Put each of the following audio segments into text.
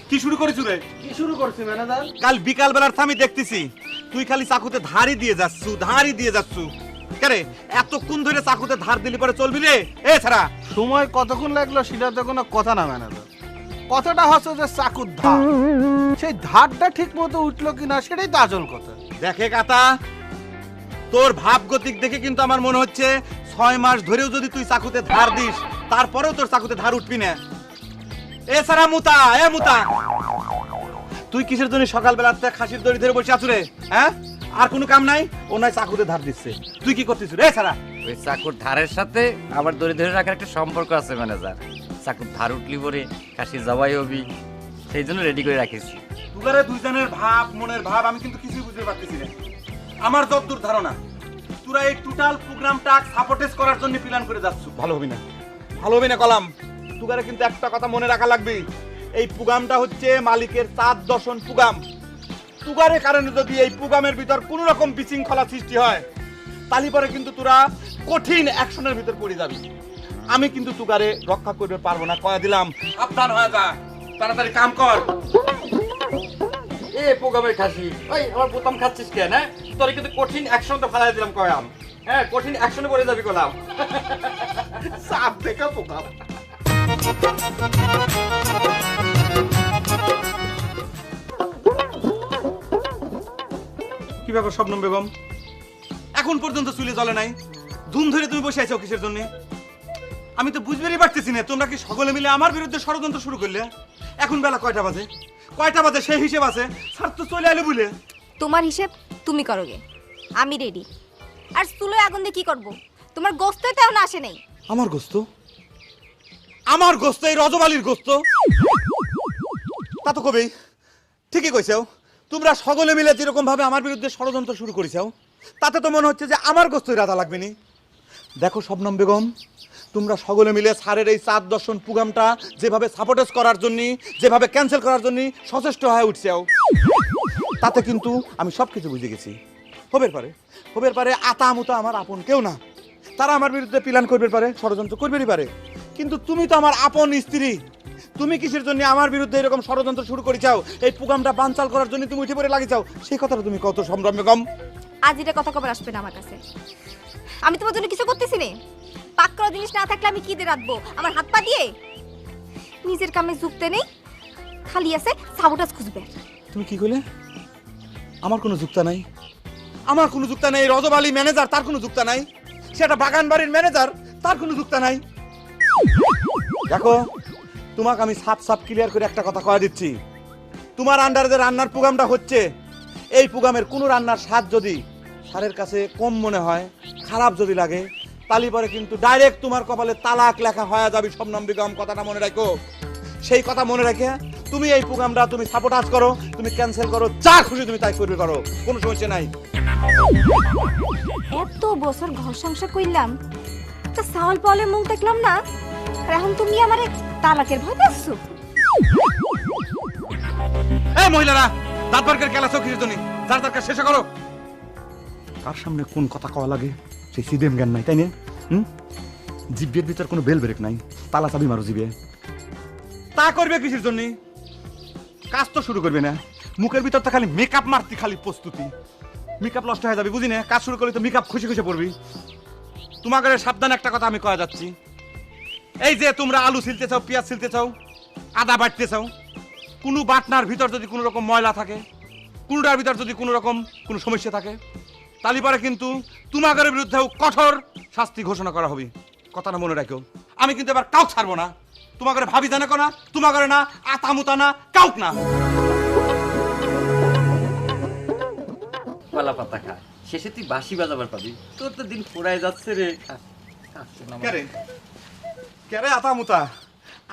কি শুরু করেছ রে? কি শুরু করছি ম্যানেজার? কাল বিকাল বেলার আমি দেখতেছি তুই খালি চাকুতে ধারই দিয়ে যাচ্ছু কেরে এতক্ষণ ধরে চাকুতে ধার দিলি পরে চলবি রে? এ ছাড়া সময় কতক্ষণ লাগলো সেটা তো কোনো কথা না ম্যানেজার। কথাটা হচ্ছে যে চাকুর ধার, সেই ধারটা ঠিক মতো উঠলো কিনা সেটাই তো আসল কথা। দেখে কাতা, তোর ভাব গতিক দেখে কিন্তু আমার মনে হচ্ছে 6 মাস ধরেও যদি তুই চাকুতে ধার দিস তারপরেও তোর চাকুতে ধার উঠবি না। এছাড়া মুতা তুই কিসের জন্য সকালবেলা খাসির দড়ি ধরে বসে আছু রে? হ্যাঁ, আর কোনো কাম নাই? ও নয় চাকুতে ধার দিচ্ছে, তুই কি করতেছ রে? এছাড়া ওই চাকুর ধারের সাথে আবার দড়ি ধরে রাখার একটা সম্পর্ক আছে ম্যানেজার। চাকুর ধার উঠলি পরে খাসি জবাই হবি, সেই জন্য রেডি করে রাখিছি। দুগারে দুইজনের ভাব, মনের ভাব আমি কিন্তু কিছুই বুঝতে পারতেছি না। আমার যতদূর ধারণা তোরা এই টোটাল প্রোগ্রামটা সাপোর্টেজ করার জন্য প্ল্যান করে যাচ্ছ। ভালো হবে না কলাম। তুগারে কিন্তু একটা কথা মনে রাখা লাগবে, এই প্রোগ্রামটা হচ্ছে মালিকের 4 দর্শন প্রোগ্রাম। তুগারের কারণে যদি এই প্রোগ্রামের ভিতর কোনো রকম বিশৃঙ্খলা সৃষ্টি হয় তাহলে পরে কিন্তু তোরা কঠিন অ্যাকশনের ভিতর পড়ে যাবি। আমি কিন্তু তুগারে রক্ষা করতে পারবো না, কয়া দিলাম। সাবধান হয়ে যা, তাড়াতাড়ি কাম কর। এ প্রোগ্রামের খাসি, ওই আমার বোতাম খাচ্ছিস কেন? হ্যাঁ, তোর কিন্তু কঠিন অ্যাকশন তো ফেলাই দিলাম কয়াম। হ্যাঁ, কঠিন অ্যাকশনে পড়ে যাবি কলাম। সাপ দেখা পোকা। কি ব্যাপার শবনম বেগম, এখন পর্যন্ত চুলে জ্বলে নাই? ধুম ধরে তুমি বসে আছো কিসের জন্য? আমি তো বুঝতেই পারতেছি না, তোমরা কি সকলে মিলে আমার বিরুদ্ধে ষড়যন্ত্র শুরু করলে? এখন বেলা কয়টা বাজে সেই হিসেব আছে? স্যার তো চলে এলো বলে। তোমার হিসেব তুমি করোগে, আমি রেডি। আর চুলোয় আগুন দিয়ে কি করবো? তোমার গোস্ত তো এখন আসে নাই। আমার গোস্ত এই রজবালির গোস্ত? তা তো কবেই ঠিকই কইছো। তোমরা সকলে মিলে যেরকম ভাবে আমার বিরুদ্ধে ষড়যন্ত্র শুরু করেছো তাতে তো মনে হচ্ছে যে আমার গোস্তই রাধা লাগবে নি। দেখো শবনম বেগম, তোমরা সকলে মিলে স্যারের এই 4 দর্শন প্রোগ্রামটা যেভাবে সাপোর্টেজ করার জন্য, যেভাবে ক্যান্সেল করার জন্য সচেষ্ট হয়ে উঠছেও, তাতে কিন্তু আমি সব কিছু বুঝে গেছি। হবের পারে আতা মুতা আমার আপন কেউ না, তারা আমার বিরুদ্ধে প্ল্যান করবে পারে, ষড়যন্ত্র করবেই পারে, কিন্তু তুমি তো আমার আপন স্ত্রী। তুমি কিসের জন্য আমার বিরুদ্ধে এরকম ষড়যন্ত্র শুরু করেছাও? এই প্রোগ্রামটা বানচাল করার জন্য তুমি উঠে পড়ে লাগিয়েছাও, সেই কথাটা তুমি কত সম্ভ্রম বেগম? আজ এটা কথা কবার আসবে না আমার কাছে। আমি তোমার জন্য কিছু করতেছি না। পাক করা জিনিস না থাকলে আমি কি দিয়ে রাখবো? আমার হাত পা দিয়ে? নিজের কামে যুক্তে নেই, খালি আছে সাবোটাজ খুঁজবে। তুমি কি কইলে? আমার কোনো যুক্তা নাই? আমার কোনো যুক্তা নাই? রজবালি ম্যানেজার, তার কোনো যুক্তা নাই? সেটা বাগান বাড়ির ম্যানেজার, তার কোনো যুক্তা নাই? দেখো, তোমাকে আমি সাপ ক্লিয়ার করে একটা কথা কয়ে দিচ্ছি। তোমার আন্ডারে যে রান্নার প্রোগ্রামটা হচ্ছে, এই প্রোগ্রামের কোনো রান্নার স্বাদ যদি স্যারের কাছে কম মনে হয়, খারাপ যদি লাগে, তালি পরে কিন্তু ডাইরেক্ট তোমার কপালে তালাক লেখা হয়ে যাবে শবনম বেগম। কথাটা মনে রাখো। সেই কথা মনে রাখে তুমি এই প্রোগ্রামটা তুমি সাপোর্টাজ করো, তুমি ক্যান্সেল করো, যা খুশি তুমি তাই করবে পারো, কোনো সমস্যা নাই। এত বছর ঘর সংসার কইলাম, তো সাওয়াল পাওয়ালের মুখ দেখলাম না, আর এখন তুমি আমারে তালাকের ভয় পাচ্ছ? এই মহিলারা, দাঁত বার করে কেলাছো কিসের জন্য? যার দরকার শেষ করো। কার সামনে কোন কথা কওয়া লাগে সেই সিদেম জ্ঞান নাই, তাই না? জিভের ভিতর কোনো বেল ব্রেক নাই, তালা চাবি মারো জিভে। তা করবে কিসের জন্য? কাজ তো শুরু করবে না, মুখের ভিতর তো খালি মেকআপ মারতি, খালি প্রস্তুতি। মেকআপ নষ্ট হয়ে যাবে, বুঝি না? কাজ শুরু করলে তো মেকআপ খুশি পড়বি। তোমাকে সাবধান একটা কথা আমি কয়া যাচ্ছি, এই যে তোমরা আলু ছিলতে চাও, পেঁয়াজ ছিলতে চাও, আদা বাটতে চাও, কোনো বাটনার ভিতর যদি কোনো রকম ময়লা থাকে, কোনোটার ভিতর যদি কোনো রকম কোনো সমস্যা থাকে, তাহলে পরে কিন্তু তোমাদের বিরুদ্ধেও কঠোর শাস্তি ঘোষণা করা হবে। কথাটা মনে রাখো। আমি কিন্তু এবার কাউ ছাড়বো না। তোমাদের ভাবি জানে না, তোমাদের না, আতামুতা না, কাউক না। কলা পাতা খা, শেষে তুই বাঁশি বাজাবার পাবি। তোর তো দিন ফুরায় যাচ্ছে রে। কেরে আতামুতা,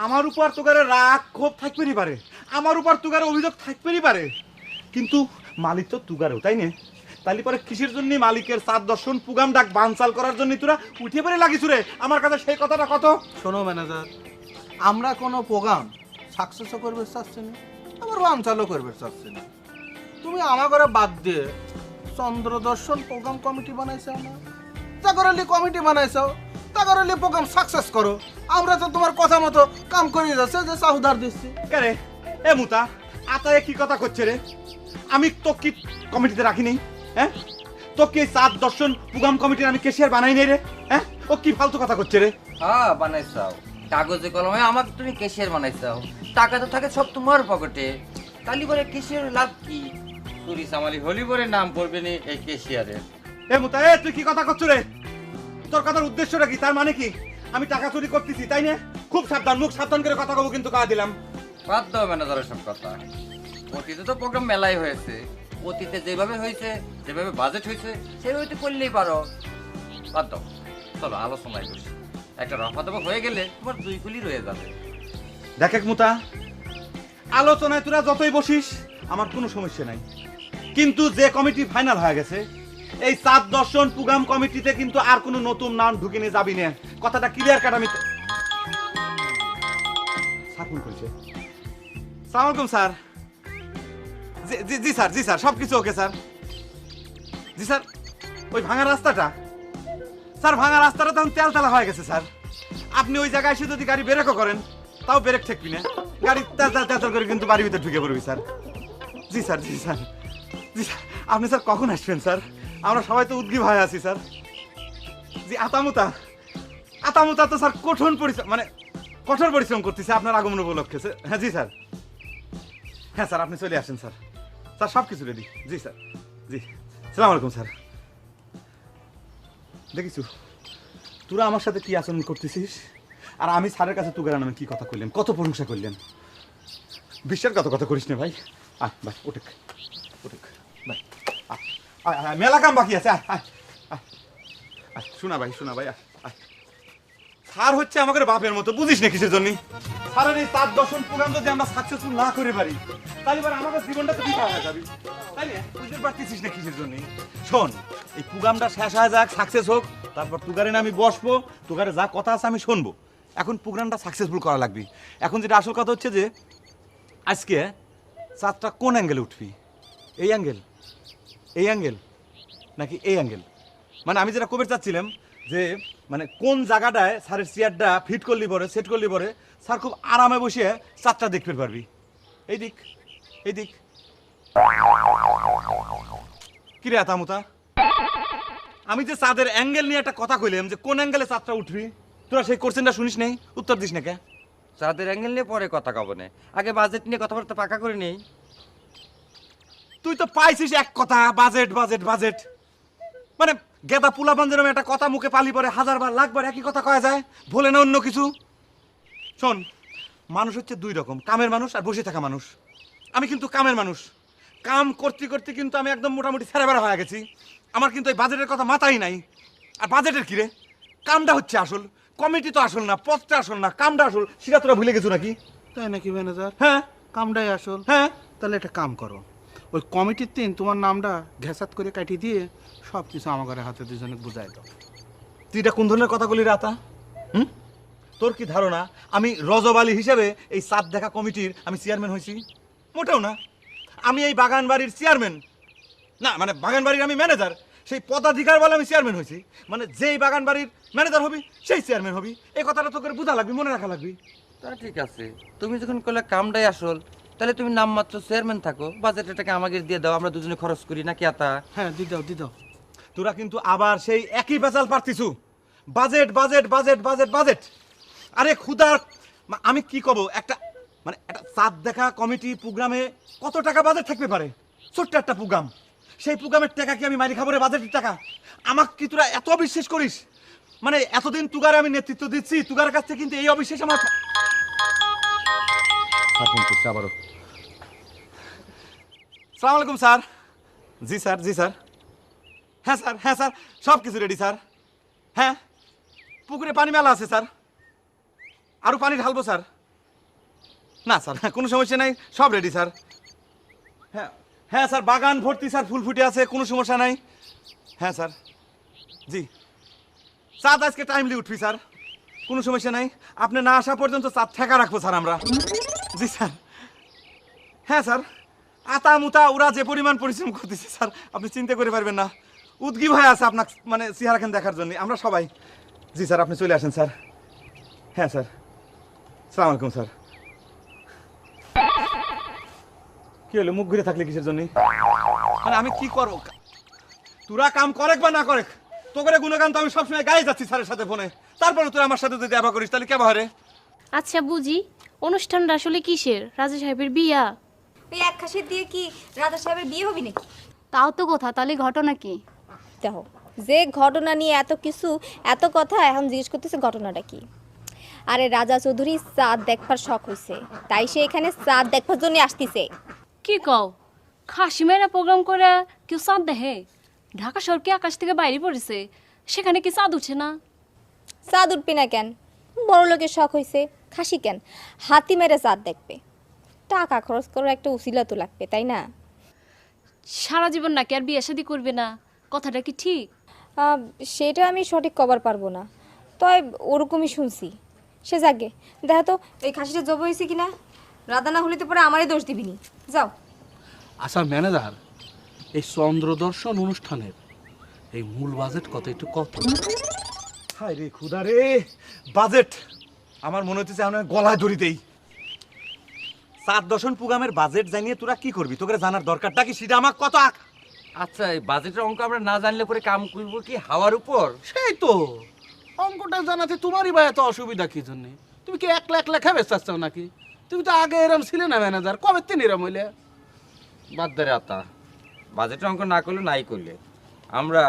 আমার উপর তোগারে রাগ ক্ষোভ থাকবেই পারে, আমার উপর তোগারে অভিযোগ থাকবেই পারে, কিন্তু মালিক তো তুগারেও, তাই না? তাহলে পরে কিসের জন্য মালিকের 4 দর্শন প্রোগ্রাম ডাক বানচাল করার জন্য তোরা উঠে পড়ে লাগিস রে? আমার কাছে সেই কথাটা কত। শোনো ম্যানেজার, আমরা কোনো প্রোগ্রাম সাকসেসও করবে চাচ্ছি না, আবার বানচালও করবে চাচ্ছি না। তুমি আমার ঘরে বাদ দিয়ে চন্দ্র দর্শন প্রোগ্রাম কমিটি বানাইছো না, জাগরলি কমিটি বানাইছো, তা করে প্রোগ্রাম সাকসেস করো। আমরা তো তোমার কথা মতো কাম করে যাচ্ছে যে চাহুদার দিচ্ছি। কে এ মুতা আতায় কি কথা করছে রে? আমি তো কি কমিটিতে রাখিনি? হ্যাঁ, তো কি 7 দর্শন প্রোগ্রাম কমিটির আমি কেশিয়ার বানাই নাই রে? হ্যাঁ, ও কি ফালতু কথা করছে রে? হ্যাঁ বানাইছাও, কাগজে কলমে আমাকে তুমি কেশিয়ার বানাইছাও, টাকা তো থাকে সব তোমার পকেটে, তালি করে কেশিয়ার লাভ কি? চুরি সামালি হলি পরে নাম পড়বে নি এই কেশিয়ারের। এ মুতা এ তুই কি কথা করছ রে? তোর কথার উদ্দেশ্যটা কি? তার মানে কি আমি টাকা চুরি করতেছি তাই না? খুব সাবধান, মুখ সাবধান করে কথা কব কিন্তু কা দিলাম। বাদ দাও ম্যানেজারের সব কথা। অতীতে তো প্রোগ্রাম মেলাই হয়েছে, অতীতে যেভাবে হয়েছে, যেভাবে বাজেট হয়েছে সেভাবে তো করলেই পারো। বাদ দাও, চলো আলোচনায় বসি। একটা রফা দফা হয়ে গেলে তোমার 2 কুলি রয়ে যাবে। দেখ এক মুতা, আলোচনায় তোরা যতই বসিস আমার কোনো সমস্যা নাই, কিন্তু যে কমিটি ফাইনাল হয়ে গেছে এই 7 দর্শন প্রোগ্রাম কমিটিতে কিন্তু আর কোনো নতুন নাম ঢুকে নিয়ে যাবি না। কথাটা ক্লিয়ার কাট। আমি সাকুন কইছে। সালাম আলাইকুম স্যার। জি জি স্যার, জি স্যার, সবকিছু ওকে স্যার। জি স্যার, ওই ভাঙা রাস্তাটা স্যার, ভাঙা রাস্তাটা তখন তেলতেলা হয়ে গেছে স্যার। আপনি ওই জায়গায় এসে যদি গাড়ি ব্রেকও করেন তাও ব্রেক ঠেকবি না, গাড়ি তেল তেল তেল করে কিন্তু বাড়ির ভিতরে ঢুকে পড়বি স্যার। জি স্যার, জি স্যার, জি স্যার। আপনি স্যার কখন আসবেন স্যার? আমরা সবাই তো উদ্গ্রীব হয়ে আছি স্যার। জি আতামুতা আতামুতা তো স্যার কঠোর পরিশ্রম করতেছে আপনার আগমন উপলক্ষে। হ্যাঁ জি স্যার, হ্যাঁ স্যার আপনি চলে আসেন স্যার। স্যার সব কিছু রেডি। জি স্যার, জি। সালাম আলাইকুম স্যার। দেখিছু তোরা আমার সাথে কি আচরণ করতেছিস, আর আমি স্যারের কাছে তুগারা নামে কি কথা কইলেন, কত প্রশংসা করলেন। বিশ্বের কত কথা করিস না ভাই। আয় ভাই ওঠেক ওঠেক ভাই, মেলা কাম বাকি আছে। আয় আয় আয় আয়, শোনা ভাই শোনা ভাই, আয় আয়। স্যার হচ্ছে আমাদের বাপের মতো, বুঝিস না কিসের জন্য? স্যারের এই 7 দর্শন প্রোগ্রাম যদি আমরা সাকসেসফুল না করে পারি তাহলে এবার আমাদের জীবনটা তো বিফা হয়ে যাবে, তাই না? বুঝতে পারতেছিস না কিসের জন্য? শোন, এই প্রোগ্রামটা শেষ হয়ে যাক, সাকসেস হোক, তারপর তুগারে আমি বসবো, তুগারে যা কথা আছে আমি শুনবো। এখন প্রোগ্রামটা সাকসেসফুল করা লাগবে। এখন যেটা আসল কথা হচ্ছে যে আজকে চাঁদটা কোন অ্যাঙ্গেলে উঠবি? এই অ্যাঙ্গেল, এই অ্যাঙ্গেল নাকি এই অ্যাঙ্গেল? মানে আমি যেটা কবে চাচ্ছিলাম যে মানে কোন জায়গাটায় স্যারের চেয়ারটা ফিট করলি পরে, সেট করলি পরে স্যার খুব আরামে বসে চাঁদটা দেখতে পারবি। এই দিক, এই দিক। কিরে আতামুতা, আমি যে চাঁদের অ্যাঙ্গেল নিয়ে একটা কথা কইলাম যে কোন অ্যাঙ্গেলে চাঁদটা উঠবি, তোরা সেই কোশ্চেনটা শুনিস নেই, উত্তর দিস না কে? চাঁদের অ্যাঙ্গেল নিয়ে পরে কথা কব না, আগে বাজেট নিয়ে কথাবার্তা পাকা করে নেই। তুই তো পাইছিস এক কথা, বাজেট বাজেট বাজেট। মানে গেদা পুলাপান যেরকম একটা কথা মুখে পালি পরে 1000 বার 1,00,000 বার একই কথা কয়া যায়, বলে না অন্য কিছু। শোন, মানুষ হচ্ছে 2 রকম, কামের মানুষ আর বসে থাকা মানুষ। আমি কিন্তু কামের মানুষ, কাম করতে করতে কিন্তু আমি একদম মোটামুটি ছেড়াবেড়া হয়ে গেছি। আমার কিন্তু এই বাজেটের কথা মাথায় নাই। আর বাজেটের কি রে, কামটা হচ্ছে আসল, কমিটি তো আসল না, পথটা আসল না, কামটা আসল। সেটা তোরা ভুলে গেছো নাকি? তাই নাকি ম্যানেজার? হ্যাঁ কামটাই আসল। হ্যাঁ, তাহলে একটা কাম করো, ওই কমিটির দিন তোমার নামটা ঘেঁচাত করে কাটিয়ে দিয়ে সব কিছু আমার হাতে দুজনে বুঝাই দাও। তুই এটা কোন ধরনের কথা বলি রাতা? হুম, তোর কি ধারণা আমি রজব আলী হিসেবে এই সাত দেখা কমিটির আমি চেয়ারম্যান হয়েছি? মোটেও না। আমি এই বাগান বাড়ির চেয়ারম্যান না, মানে বাগান বাড়ির আমি ম্যানেজার। সেই পদাধিকার বলে আমি চেয়ারম্যান হয়েছি, মানে যেই বাগান বাড়ির ম্যানেজার হবি সেই চেয়ারম্যান হবি। এই কথাটা তো করে বোঝা লাগবে, মনে রাখা লাগবে। তা ঠিক আছে, তুমি যখন করলে কামটাই আসল, তাহলে তুমি নামমাত্র চেয়ারম্যান থাকো, বাজেটটাকে আমাকে দিয়ে দাও, আমরা দুজনে খরচ করি নাকি আতা? হ্যাঁ দি দাও দি দাও। তোরা কিন্তু আবার সেই একই বেচাল পারতিছু, budget budget budget budget budget. আরে খুদার, আমি কি কব, একটা মানে একটা চাঁদ দেখা কমিটি প্রোগ্রামে কত টাকা বাজেট থাকতে পারে? ছোট্ট একটা প্রোগ্রাম, সেই প্রোগ্রামের টাকা কি আমি মারি খাবো রে? বাজেটের টাকা আমাকে কি তোরা এত অবিশ্বাস করিস? মানে এতদিন তুগারে আমি নেতৃত্ব দিচ্ছি, তুগার কাছ থেকে কিন্তু এই অবিশ্বাস আমার। আবারও সালাম আলাইকুম স্যার। জি স্যার, জি স্যার। হ্যাঁ স্যার, হ্যাঁ স্যার, সব কিছু রেডি স্যার। হ্যাঁ, পুকুরে পানি মেলা আছে স্যার, আরও পানি ঢালবো স্যার। না স্যার, কোনো সমস্যা নাই, সব রেডি স্যার। হ্যাঁ হ্যাঁ স্যার, বাগান ভর্তি স্যার, ফুল ফুটে আছে, কোনো সমস্যা নাই। হ্যাঁ স্যার, জি। চাঁদ আজকে টাইমলি উঠবি স্যার, কোনো সমস্যা নাই। আপনি না আসা পর্যন্ত চাঁদ ঠেকা রাখবো স্যার আমরা। জি স্যার। হ্যাঁ স্যার, আতা মুতা ওরা যে পরিমাণ পরিশ্রম করতেছে স্যার, আপনি চিন্তা করে পারবেন না। উদ্গ্রীব হয়ে আছে আপনার মানে চেহারাখান দেখার জন্য আমরা সবাই। জি স্যার, আপনি চলে আসেন স্যার। হ্যাঁ স্যার, সালাম আলাইকুম স্যার। কি হলো, মুখ ঘুরে থাকলে কিসের জন্য? মানে আমি কি করো, তোরা কাম করে বা না করে, তো করে গুণগান তো আমি সবসময় গায়ে যাচ্ছি স্যারের সাথে ফোনে, তারপরে তুই আমার সাথে যদি আবার করিস তাহলে কে বাহারে? আচ্ছা বুঝি, অনুষ্ঠানটা আসলে কিসের? রাজা সাহেবের বিয়া? এই এক খাসির দিয়ে কি রাজা সাহেবের বিয়ে হবি নাকি? তাও তো কথা, তাহলে ঘটনা কি? দেখো, যে ঘটনা নিয়ে এত কিছু এত কথা, এখন জিজ্ঞেস করতেছে ঘটনাটা কি। আরে রাজা চৌধুরী চাঁদ দেখবার শখ হয়েছে, তাই সে এখানে চাঁদ দেখবার জন্য আসতেছে। কি কও, খাসি মেয়েরা প্রোগ্রাম করে কেউ চাঁদ দেখে? ঢাকা শহর কি আকাশ থেকে বাইরে পড়েছে? সেখানে কি চাঁদ উঠছে না? চাঁদ উঠবি না কেন? বড় লোকের শখ হয়েছে, খাসি কেন, হাতি মেরে চাঁদ দেখবে। টাকা খরচ করার একটা উসিলা তো লাগবে, তাই না? সারা জীবন নাকি আর বিয়ে শাদী করবে না? কথাটা কি ঠিক? সেটা আমি সঠিক কবার পারবো না, তবে ওরকমই শুনছি। সে যাকে দেখা তো এই খাসিটা জব হয়েছে কিনা, রাধা না হলে তো পরে আমারই দোষ দিবিনি। যাও। আচ্ছা ম্যানেজার, এই চন্দ্রদর্শন অনুষ্ঠানের এই মূল বাজেট কত একটু কত? হায় রে খুদা রে, বাজেট আমার মনে হচ্ছে আমার গলায় দড়ি দেই। 7 প্রোগ্রামের বাজেট জানিয়ে তোরা কি করবি? তোকে জানার দরকারটা কি সেটা আমার কত? আচ্ছা, এই বাজেটের অঙ্ক আমরা না জানলে পরে কাম করবো কি হাওয়ার উপর? সেই তো অঙ্কটা জানাতে তোমারই বা এত অসুবিধা কি জন্য? তুমি কি 1 লাখ লেখা বেচতে চাও নাকি? তুমি তো আগে এরম ছিলে না ম্যানেজার, কবে তিন এরম হইলে? বাদ দে রে আতা, বাজেটের অঙ্ক না করলে নাই করলে আমরা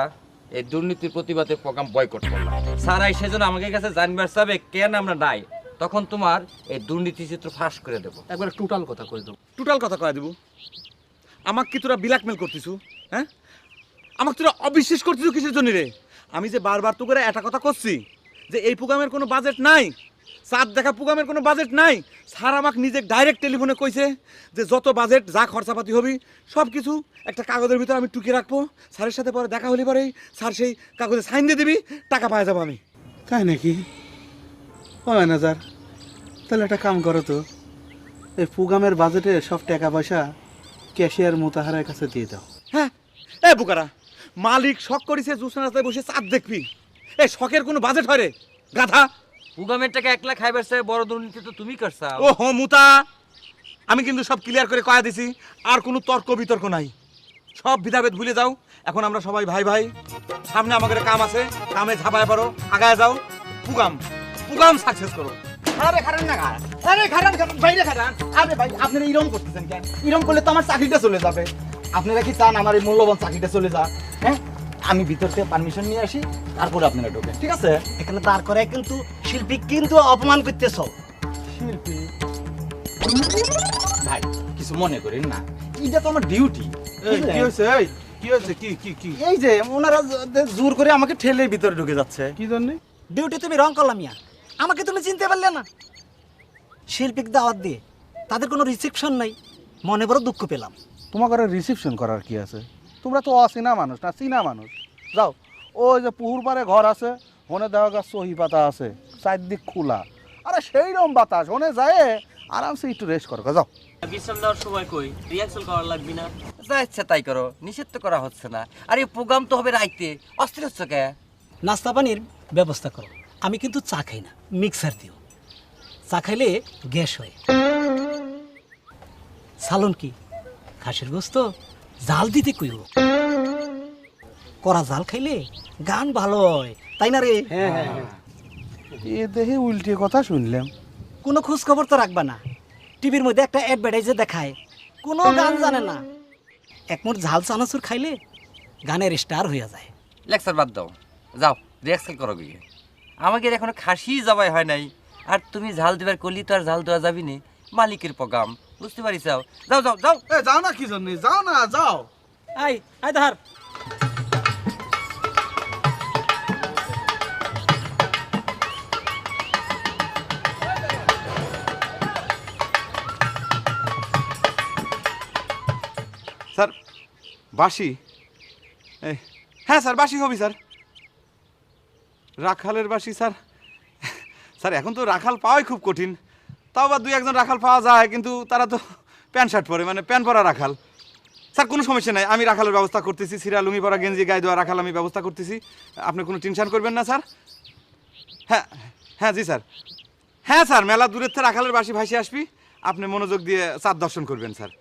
এই দুর্নীতির প্রতিবাদে প্রোগ্রাম বয়কট করলাম। সারাই সেজন্য আমাকে কাছে জানবার চাবে কেন আমরা নাই, তখন তোমার এই দুর্নীতি চিত্র ফাঁস করে দেবো। একবার টোটাল কথা কই দাও। টোটাল কথা কয়ে দেবো? আমাকে কি তোরা ব্ল্যাকমেল করতিছু? হ্যাঁ, আমাকে তোরা অবিশ্বাস করতিছু কিসের জন্য রে? আমি যে বারবার তো করে একটা কথা করছি যে এই প্রোগ্রামের কোনো বাজেট নাই, চাঁদ দেখা প্রোগ্রামের কোনো বাজেট নাই। স্যার আমাকে নিজে ডাইরেক্ট টেলিফোনে কইছে যে যত বাজেট যা খরচাপাতি হবি সব কিছু একটা কাগজের ভিতরে আমি টুকে রাখবো, স্যারের সাথে পরে দেখা হলে পরেই স্যার সেই কাগজে সাইন দিয়ে দিবি, টাকা পাওয়া যাবো আমি। তাই নাকি? ও ম্যানেজার, তাহলে একটা কাম করো তো, এই প্রোগ্রামের বাজেটে সব টাকা পয়সা ক্যাশিয়ার মোতাহারের কাছে দিয়ে দাও। হ্যাঁ, এ বুকারা, মালিক শখ করেছে জুসনা রাস্তায় বসে চাঁদ দেখবি, এই শখের কোনো বাজেট হয় রে গাধা? প্রোগ্রামের টাকা 1 লাখ খাইবার চাই, বড় দুর্নীতি তো তুমি করছাও। ও হো মুতা, আমি কিন্তু সব ক্লিয়ার করে কয়া দিছি, আর কোনো তর্ক বিতর্ক নাই, সব ভেদাভেদ ভুলে যাও। এখন আমরা সবাই ভাই ভাই, সামনে আমাদের কাম আছে, কামে ঝাঁপায় পারো, আগায় যাও, প্রোগ্রাম সাকসেস করো। আরে খারান না, আরে খারান বাইরে খারান। আরে ভাই, আপনারা এরকম করতেছেন কেন? এরকম করলে তো আমার চাকরিটা চলে যাবে। আপনারা কি চান আমার এই মূল্যবান চাকরিটা চলে যাক? হ্যাঁ, আমি ভিতর থেকে পারমিশন নিয়ে আসি, তারপরে আপনারা ঢোকেন, ঠিক আছে? এখানে দাঁড় করে কিন্তু শিল্পী কিন্তু অপমান করতেছ। শিল্পী ভাই, কিছু মনে করেন না, এটা তো আমার ডিউটি। কি হয়েছে? কি হয়েছে? কি কি কি এই যে ওনারা জোর করে আমাকে ঠেলে ভিতরে ঢুকে যাচ্ছে। কি জন্য? ডিউটি তুমি রং করলাম ইয়া, আমাকে তুমি চিনতে পারলে না? শিল্পীক দাওয়াত দিয়ে তাদের কোনো রিসেপশন নাই, মনে বড় দুঃখ পেলাম। তোমাকে রিসেপশন করার কি আছে? তোমরা তো অচেনা মানুষ না, চিনা মানুষ। যাও, ওই যে পুকুর পাড়ে ঘর আছে, ওনে দেওয়া গাছ সহি পাতা আছে, চারদিক খোলা, আরে সেই রকম বাতাস, ওনে যায় আরামসে একটু রেস্ট করো। যাও। বিশ্রাম দেওয়ার সময় কই রিহার্সাল করার লাগবে না? যা ইচ্ছা তাই করো, নিষেধ তো করা হচ্ছে না। আর এই প্রোগ্রাম তো হবে রাইতে, অস্থির হচ্ছে কে? নাস্তা পানির ব্যবস্থা করো, আমি কিন্তু চা খাই না, মিক্সার দিও। চা খাইলে গ্যাস হয়। সালন কি খাসির গোস্ত জাল দিতে কইব, করা জাল খাইলে গান ভালো হয়, তাই না রে? এ দেখে উল্টে কথা শুনলাম। কোনো খোঁজ খবর তো রাখবা না, টিভির মধ্যে একটা অ্যাডভার্টাইজে দেখায়, কোনো গান জানে না। একমুঠ ঝাল চানাচুর খাইলে গানের স্টার হইয়া যায়। লেকচার বাদ দাও, যাও রিহার্সাল করো গিয়ে। আমাকে এখনো খাসি জবাই হয় নাই, আর তুমি ঝাল দেবার করলি তো আর ঝাল দেওয়া যাবি না। মালিকের প্রোগ্রাম, বুঝতে পারিস? যাও যাও যাও যাও। এ যাও না, কি জন্য যাও না, যাও। আই আই ধার স্যার বাসি, হ্যাঁ স্যার বাসি হবি স্যার, রাখালের বাসি স্যার। স্যার এখন তো রাখাল পাওয়াই খুব কঠিন, তাও বা 2-1 রাখাল পাওয়া যায়, কিন্তু তারা তো প্যান্ট শার্ট পরে, মানে প্যান্ট পরা রাখাল। স্যার কোনো সমস্যা নাই, আমি রাখালের ব্যবস্থা করতেছি, সিরা লুঙ্গি পরা গেঞ্জি গায়ে দেওয়া রাখাল আমি ব্যবস্থা করতেছি, আপনি কোনো টেনশন করবেন না স্যার। হ্যাঁ হ্যাঁ জি স্যার, হ্যাঁ স্যার, মেলা দূরের থেকে রাখালের বাসি ভাসি আসবি, আপনি মনোযোগ দিয়ে চাঁদ দর্শন করবেন স্যার।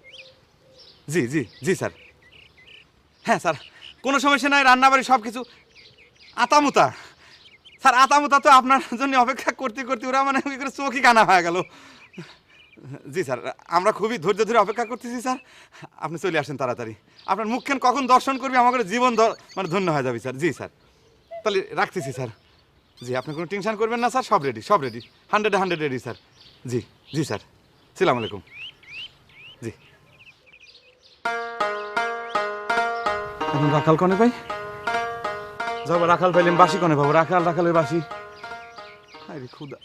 জি জি জি স্যার। হ্যাঁ স্যার, কোনো সমস্যা নাই, রান্নাবাড়ি সব কিছু আতামুতা। স্যার আতামুতা তো আপনার জন্য অপেক্ষা করতে করতে ওরা মানে ওই করে চোখই কানা হয়ে গেল। জি স্যার, আমরা খুবই ধৈর্য ধরে অপেক্ষা করতেছি স্যার, আপনি চলে আসেন তাড়াতাড়ি। আপনার মুখখান কখন দর্শন করবি আমাদের জীবন মানে ধন্য হয়ে যাবে স্যার। জি স্যার, তাহলে রাখতেছি স্যার। জি, আপনি কোনো টেনশন করবেন না স্যার, সব রেডি, সব রেডি, 100 রেডি স্যার। জি জি স্যার, সালাম আলাইকুম। জি, এখন রাখাল কনে ভাই যাবো, রাখাল পাইলেন বাসি কনে পাবো, রাখালের বাসি। আরে খুদা,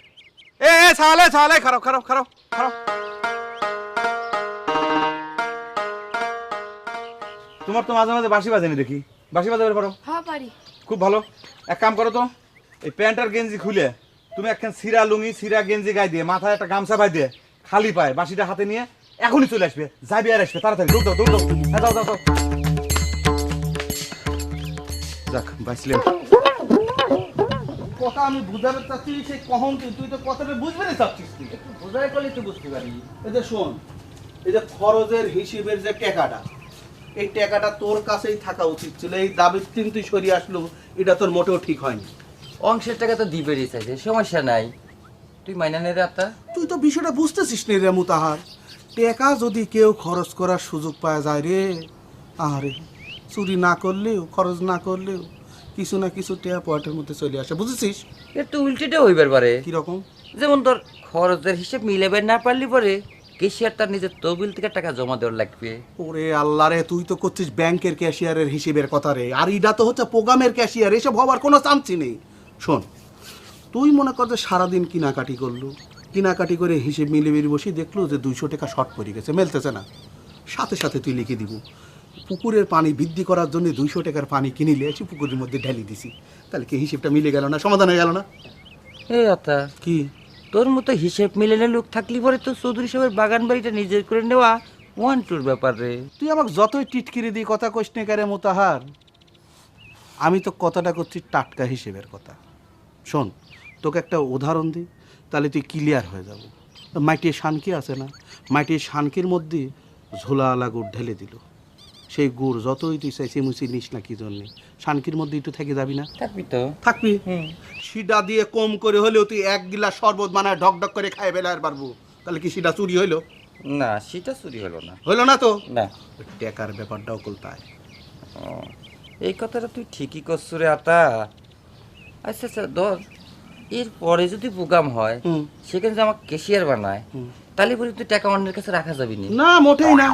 এ ছালে ছালে, খারাপ খারাপ খারাপ খারাপ। তোমার তো মাঝে মাঝে বাসি বাজেনি দেখি, বাসি বাজাবে পারো? হ্যাঁ পারি। খুব ভালো, এক কাম করো তো, এই প্যান্ট আর গেঞ্জি খুলে তুমি একখান সিরা লুঙ্গি সিরা গেঞ্জি গায়ে দিয়ে মাথায় একটা গামছা বাই দিয়ে খালি পায় বাসিটা হাতে নিয়ে এখনই চলে আসবে, যাবি আর আসবে তাড়াতাড়ি, দৌড় দাও দৌড় দাও। হ্যাঁ দাও দাও দাও। যাক বাঁচলেন। কথা আমি বুঝাতে চাচ্ছি, সেই কখন তুই তো কথাটা বুঝবে না চাচ্ছিস, তুই একটু বোঝাই করলে তো বুঝতে পারি। এই যে শোন, এই যে খরচের হিসেবের যে টাকাটা, এই টাকাটা তোর কাছেই থাকা উচিত ছিল। এই দাবির তিন তুই সরিয়ে আসলো, এটা তোর মোটেও ঠিক হয়নি। অংশের টাকা তো দিবেরই চাইছে, সমস্যা নাই, তুই মাইনা নে রে আত্মা। তুই তো বিষয়টা বুঝতেছিস নি রে মুতাহার। টাকা যদি কেউ খরচ করার সুযোগ পাওয়া যায় রে, আরে চুরি না করলেও খরচ না করলেও কিছু না কিছু টাকা পকেটের মধ্যে চলে আসে, বুঝেছিস? এর তো উল্টিটা হইবার পারে। কিরকম? যেমন তোর খরচের হিসেব মিলাবে না পারলি পরে কেশিয়ার তার নিজের তহবিল থেকে টাকা জমা দেওয়ার লাগবে। ওরে আল্লাহ রে, তুই তো করছিস ব্যাংকের ক্যাশিয়ারের হিসেবের কথা রে, আর এটা তো হচ্ছে প্রোগ্রামের ক্যাশিয়ার, এসব হবার কোনো চান্সই নেই। শোন, তুই মনে কর যে সারাদিন কিনাকাটি করলো, কিনাকাটি করে হিসেব মিলিয়ে বসি দেখলো যে 200 টাকা শর্ট পড়ে গেছে, মেলতেছে না, সাথে সাথে তুই লিখে দিব পুকুরের পানি বৃদ্ধি করার জন্য 200 টাকার পানি কিনিলে এসে পুকুরের মধ্যে ঢেলে দিছি, তাহলে কি হিসেবটা মিলে গেল না, সমাধান হয়ে গেল না? এ আত্মা, কি তোর মতো হিসেব মিলানো লোক থাকলি পরে তো চৌধুরী সাহেবের বাগান বাড়িটা নিজের করে নেওয়া ওয়ান টুর ব্যাপার রে। তুই আমাকে যতই টিটকিরি দিয়ে কথা কইস নে কারে মোতাহার, আমি তো কথাটা করছি টাটকা হিসেবের কথা। শোন, তোকে একটা উদাহরণ দিই, তাহলে তুই ক্লিয়ার হয়ে যাব। মাটির শানকি আছে না, মাটির শানকির মধ্যে ঝোলাওয়ালা গুড় ঢেলে দিল, সেই গুড় যতই তুই চাইছি মুচি নিস না কি জন্যে, শানকির মধ্যে একটু থেকে যাবি না? থাকবি তো। থাকবি। সিডা দিয়ে কম করে হলেও তুই 1 গিলাস শরবত বানায় ঢক ঢক করে খাই বেলার পারবো, তাহলে কি সিডা চুরি হইলো? না, সেটা চুরি হলো না। হইলো না তো? না, ওই টাকার ব্যাপারটাও কলতায়। এই কথাটা তুই ঠিকই করছো রে আতা। আচ্ছা আচ্ছা, ধর এরপরে যদি প্রোগ্রাম হয় সেখানে যদি আমাকে ক্যাশিয়ার বানায়, তাহলে পরে তুই টাকা অন্যের কাছে রাখা যাবি না। না, মোটেই না।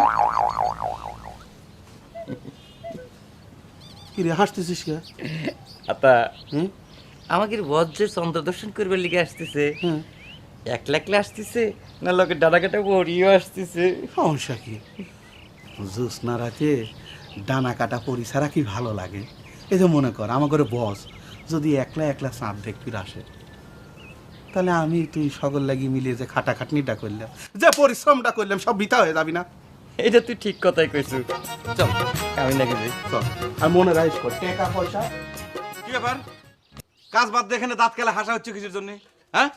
কি রে হাসতেছিস কে? আতা, হুম আমাকে বজ্রের চন্দ্র দর্শন করবার লিগে আসতেছে, হুম একলা একলা আসতেছে না লোকের ডানা কাটা বড়িও আসতেছে। সমস্যা কি? জ্যোৎস্না রাতে ডানা কাটা পরি ছাড়া কি ভালো লাগে? এই যে মনে কর আমার ঘরে বস যদি একলা একলা চাঁদ দেখতে আসে, তাহলে আমি তুই সকল লাগি মিলিয়ে যে খাটাখাটনিটা করলাম, যে পরিশ্রমটা করলাম, সব বৃথা হয়ে যাবি না? এটা তুই ঠিক কথাই কইছু। চল আমি লাগে যাই। চল, আর মনে রাখিস কর টাকা পয়সা। কি ব্যাপার, কাজ বাদ দিয়ে এখানে দাঁত খেলা হাসা হচ্ছে কিছুর জন্য? হ্যাঁ,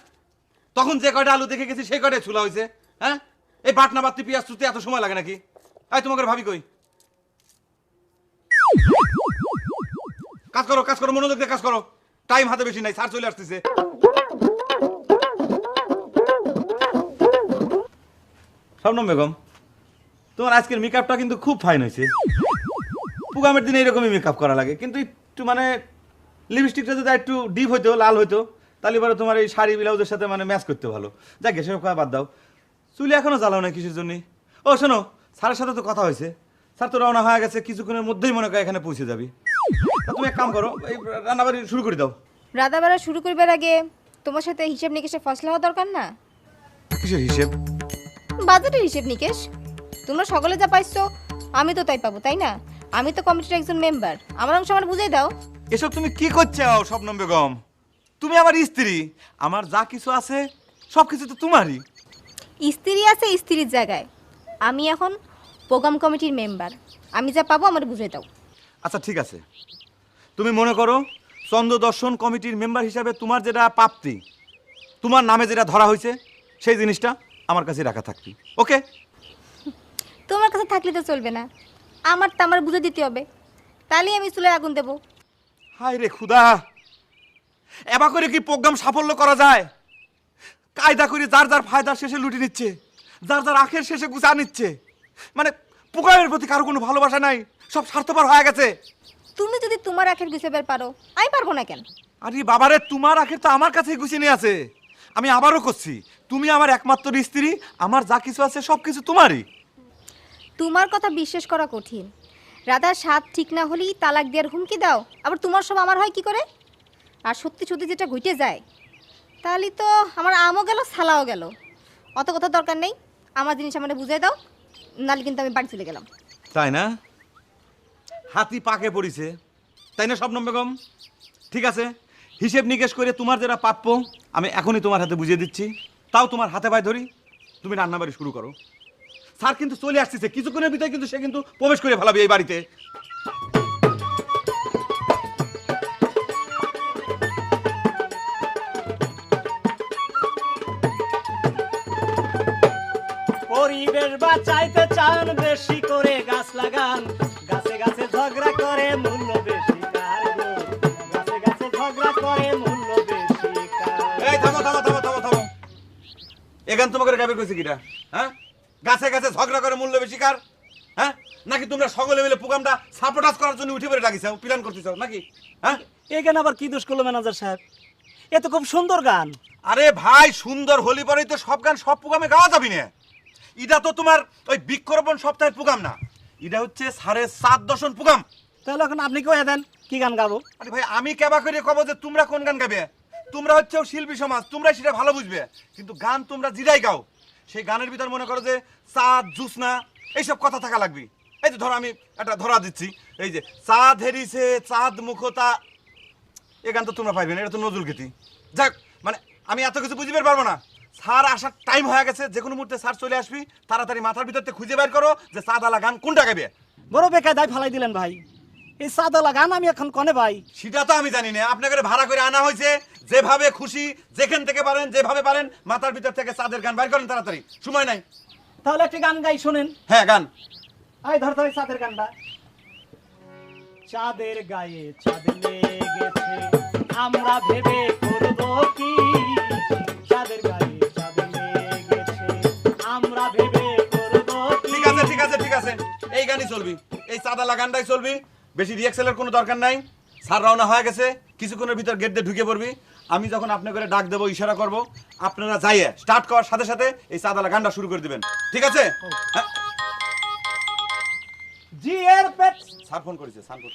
তখন যে কয়টা আলু দেখে গেছি সেই কয়টাই ছুলা হয়েছে। হ্যাঁ, এই বাটনা বাড়তি পেঁয়াজ তুলতে এত সময় লাগে নাকি? আই তোমাকে ভাবি কই, কাজ করো কাজ করো, মনোযোগ দিয়ে কাজ করো, টাইম হাতে বেশি নাই, স্যার চলে আসতেছে। শবনম বেগম, তোমার আজকের মেকআপটা কিন্তু খুব ফাইন হয়েছে। প্রোগ্রামের দিনে এরকমই মেকআপ করা লাগে, কিন্তু একটু মানে লিপস্টিকটা যদি একটু ডিপ হইতো, লাল হইতো, তাহলে পরে তোমার এই শাড়ি ব্লাউজের সাথে মানে ম্যাচ করতে ভালো। যাক সেসব কথা বাদ দাও, চুলি এখনো জ্বালাও না কিসের জন্য? ও শোনো, স্যারের সাথে তো কথা হয়েছে, স্যার তো রওনা হয়ে গেছে, কিছুক্ষণের মধ্যেই মনে করো এখানে পৌঁছে যাবি। তা তুমি এক কাম করো, এই রান্নাবাড়ি শুরু করে দাও। রান্নাবাড়া শুরু করবার আগে তোমার সাথে হিসাব নিকেশে ফসলা হওয়া দরকার না? কিসের হিসেব? বাজেটের হিসেব নিকেশ। তোমরা সকলে যা পাইছো আমি তো তাই পাবো, তাই না? আমি তো কমিটির একজন মেম্বার, আমার অংশ আমার বুঝাই দাও। এসব তুমি কি করছো শবনম বেগম? তুমি আমার স্ত্রী, আমার যা কিছু আছে সব কিছু তো তোমারই। স্ত্রী আছে স্ত্রীর জায়গায়, আমি এখন প্রোগ্রাম কমিটির মেম্বার, আমি যা পাবো আমার বুঝাই দাও। আচ্ছা ঠিক আছে, তুমি মনে করো চন্দ্র দর্শন কমিটির মেম্বার হিসাবে তোমার যেটা প্রাপ্তি, তোমার নামে যেটা ধরা হয়েছে, সেই জিনিসটা আমার কাছে রাখা থাকবে। ওকে? তোমার কাছে থাকলে তো চলবে না, আমার বুঝে দিতে হবে, তাহলেই আমি চুলে আগুন দেবো। হায় রে খুদা, এবার করে কি প্রোগ্রাম সাফল্য করা যায়? কায়দা করে যার যার ফায়দার শেষে লুটে নিচ্ছে, যার যার আখের শেষে গুছা নিচ্ছে। মানে প্রোগ্রামের প্রতি কারো কোনো ভালোবাসা নাই, সব স্বার্থপর হয়ে গেছে। তুমি যদি তোমার আখের গুছাবার পারো, আমি পারবো না কেন? আরে বাবারে, তোমার আখের তো আমার কাছেই গুছিয়ে নিয়ে আছে। আমি আবারও করছি, তুমি আমার একমাত্র স্ত্রী, আমার যা কিছু আছে সব কিছু তোমারই। তোমার কথা বিশ্বাস করা কঠিন। রাধার স্বাদ ঠিক না হলেই তালাক দেওয়ার হুমকি দাও, আবার তোমার সব আমার হয় কি করে? আর সত্যি সত্যি যেটা ঘটে যায়, তাহলে তো আমার আমও গেল, ছালাও গেল। অত কথা দরকার নেই, আমার জিনিস আমাকে বুঝিয়ে দাও, নাহলে কিন্তু আমি বাড়ি চলে গেলাম। তাই না? হাতি পাকে পড়িছে, তাই না শবনম বেগম? ঠিক আছে, হিসেব নিকেশ করে তোমার যেটা প্রাপ্য আমি এখনই তোমার হাতে বুঝিয়ে দিচ্ছি। তাও তোমার হাতে পায়ে ধরি, তুমি রান্নাবাড়ি শুরু করো। স্যার কিন্তু চলে আসতেছে, কিছুক্ষণের ভিতরে কিন্তু সে কিন্তু প্রবেশ করে ফেলাবে এই বাড়িতে। পরিবেশ বাঁচাইতে চান, বেশি করে গাছ লাগান। গাছে গাছে ঝগড়া করে মূল্য বেশি কার গো, গাছে গাছে ঝগড়া করে মূল্য বেশি কার। এই থামো থামো থামো থামো থামো, এখান তোমাকে গাবে কইছে কিটা? হ্যাঁ, গাছে গাছে ঝগড়া করে মূল্য বেশি কার? হ্যাঁ, নাকি তোমরা সকলে মিলে প্রোগ্রামটা সাপোর্টাস করার জন্য উঠে পড়ে ডাকিছো, প্ল্যান করতেছো নাকি? হ্যাঁ, এই গান আবার কি দোষ করলো ম্যানেজার সাহেব? এ তো খুব সুন্দর গান। আরে ভাই, সুন্দর হলি পরেই তো সব গান সব প্রোগ্রামে গাওয়া যাবি না। এটা তো তোমার ওই বৃক্ষরোপণ সপ্তাহের প্রোগ্রাম না, এটা হচ্ছে সাড়ে 7 দশন প্রোগ্রাম। তাহলে এখন আপনি কয়ে দেন কি গান গাবো? আরে ভাই, আমি কেবা করে কব যে তোমরা কোন গান গাবে? তোমরা হচ্ছে শিল্পী সমাজ, তোমরা সেটা ভালো বুঝবে। কিন্তু গান তোমরা যেটাই গাও, সেই গানের ভিতর মনে করো যে চাঁদ, জুসনা, এইসব কথা থাকা লাগবে। এই যে ধরো, আমি একটা ধরা দিচ্ছি, এই যে চাঁদ হেরিছে, চাঁদ মুখতা, এই গান তো তোমরা পাইবে না, এটা তো নজরুল গীতি। যাক, মানে আমি এত কিছু বুঝিবে পারবো না। স্যার আসার টাইম হয়ে গেছে, যে কোনো মুহূর্তে স্যার চলে আসবি। তাড়াতাড়ি মাথার ভিতর থেকে খুঁজে বের করো যে চাঁদালা গান কোনটা গাবে। বড় বেকায়দায় ফালাই দিলেন ভাই, এই সাদালা গান আমি এখন কনে ভাই? সেটা তো আমি জানি না, আপনাকে ভাড়া করে আনা হয়েছে। যেভাবে খুশি, যেখান থেকে পারেন, যেভাবে পারেন, মাথার ভিতর থেকে চাঁদের গান বাইর করেন তাড়াতাড়ি, সময় নাই। তাহলে একটি গান গাই শোনেন। হ্যাঁ, গান। আই ধরতে হবে চাঁদের গানটা। চাঁদের গায়ে চাঁদ লেগেছে, আমরা ভেবে করব কি? চাঁদের গায়ে চাঁদ লেগেছে, আমরা ভেবে করব কি? ঠিক আছে ঠিক আছে ঠিক আছে, এই গানই চলবি, এই চাঁদালা গানটাই চলবি। বেশি রিয়াকশনের কোনো দরকার নাই। স্যার রওনা হয়ে গেছে, কিছুক্ষণের ভিতর গেট দিয়ে ঢুকে পড়বি। আমি যখন আপনাকে ডাক দেবো, ইশারা করব, আপনারা যাইয়ে স্টার্ট করার সাথে সাথে এই চাঁদালা গানটা শুরু করে দিবেন। ঠিক আছে? হ্যাঁ, জি এর পেট। স্যার ফোন করেছে, স্যার ফোন।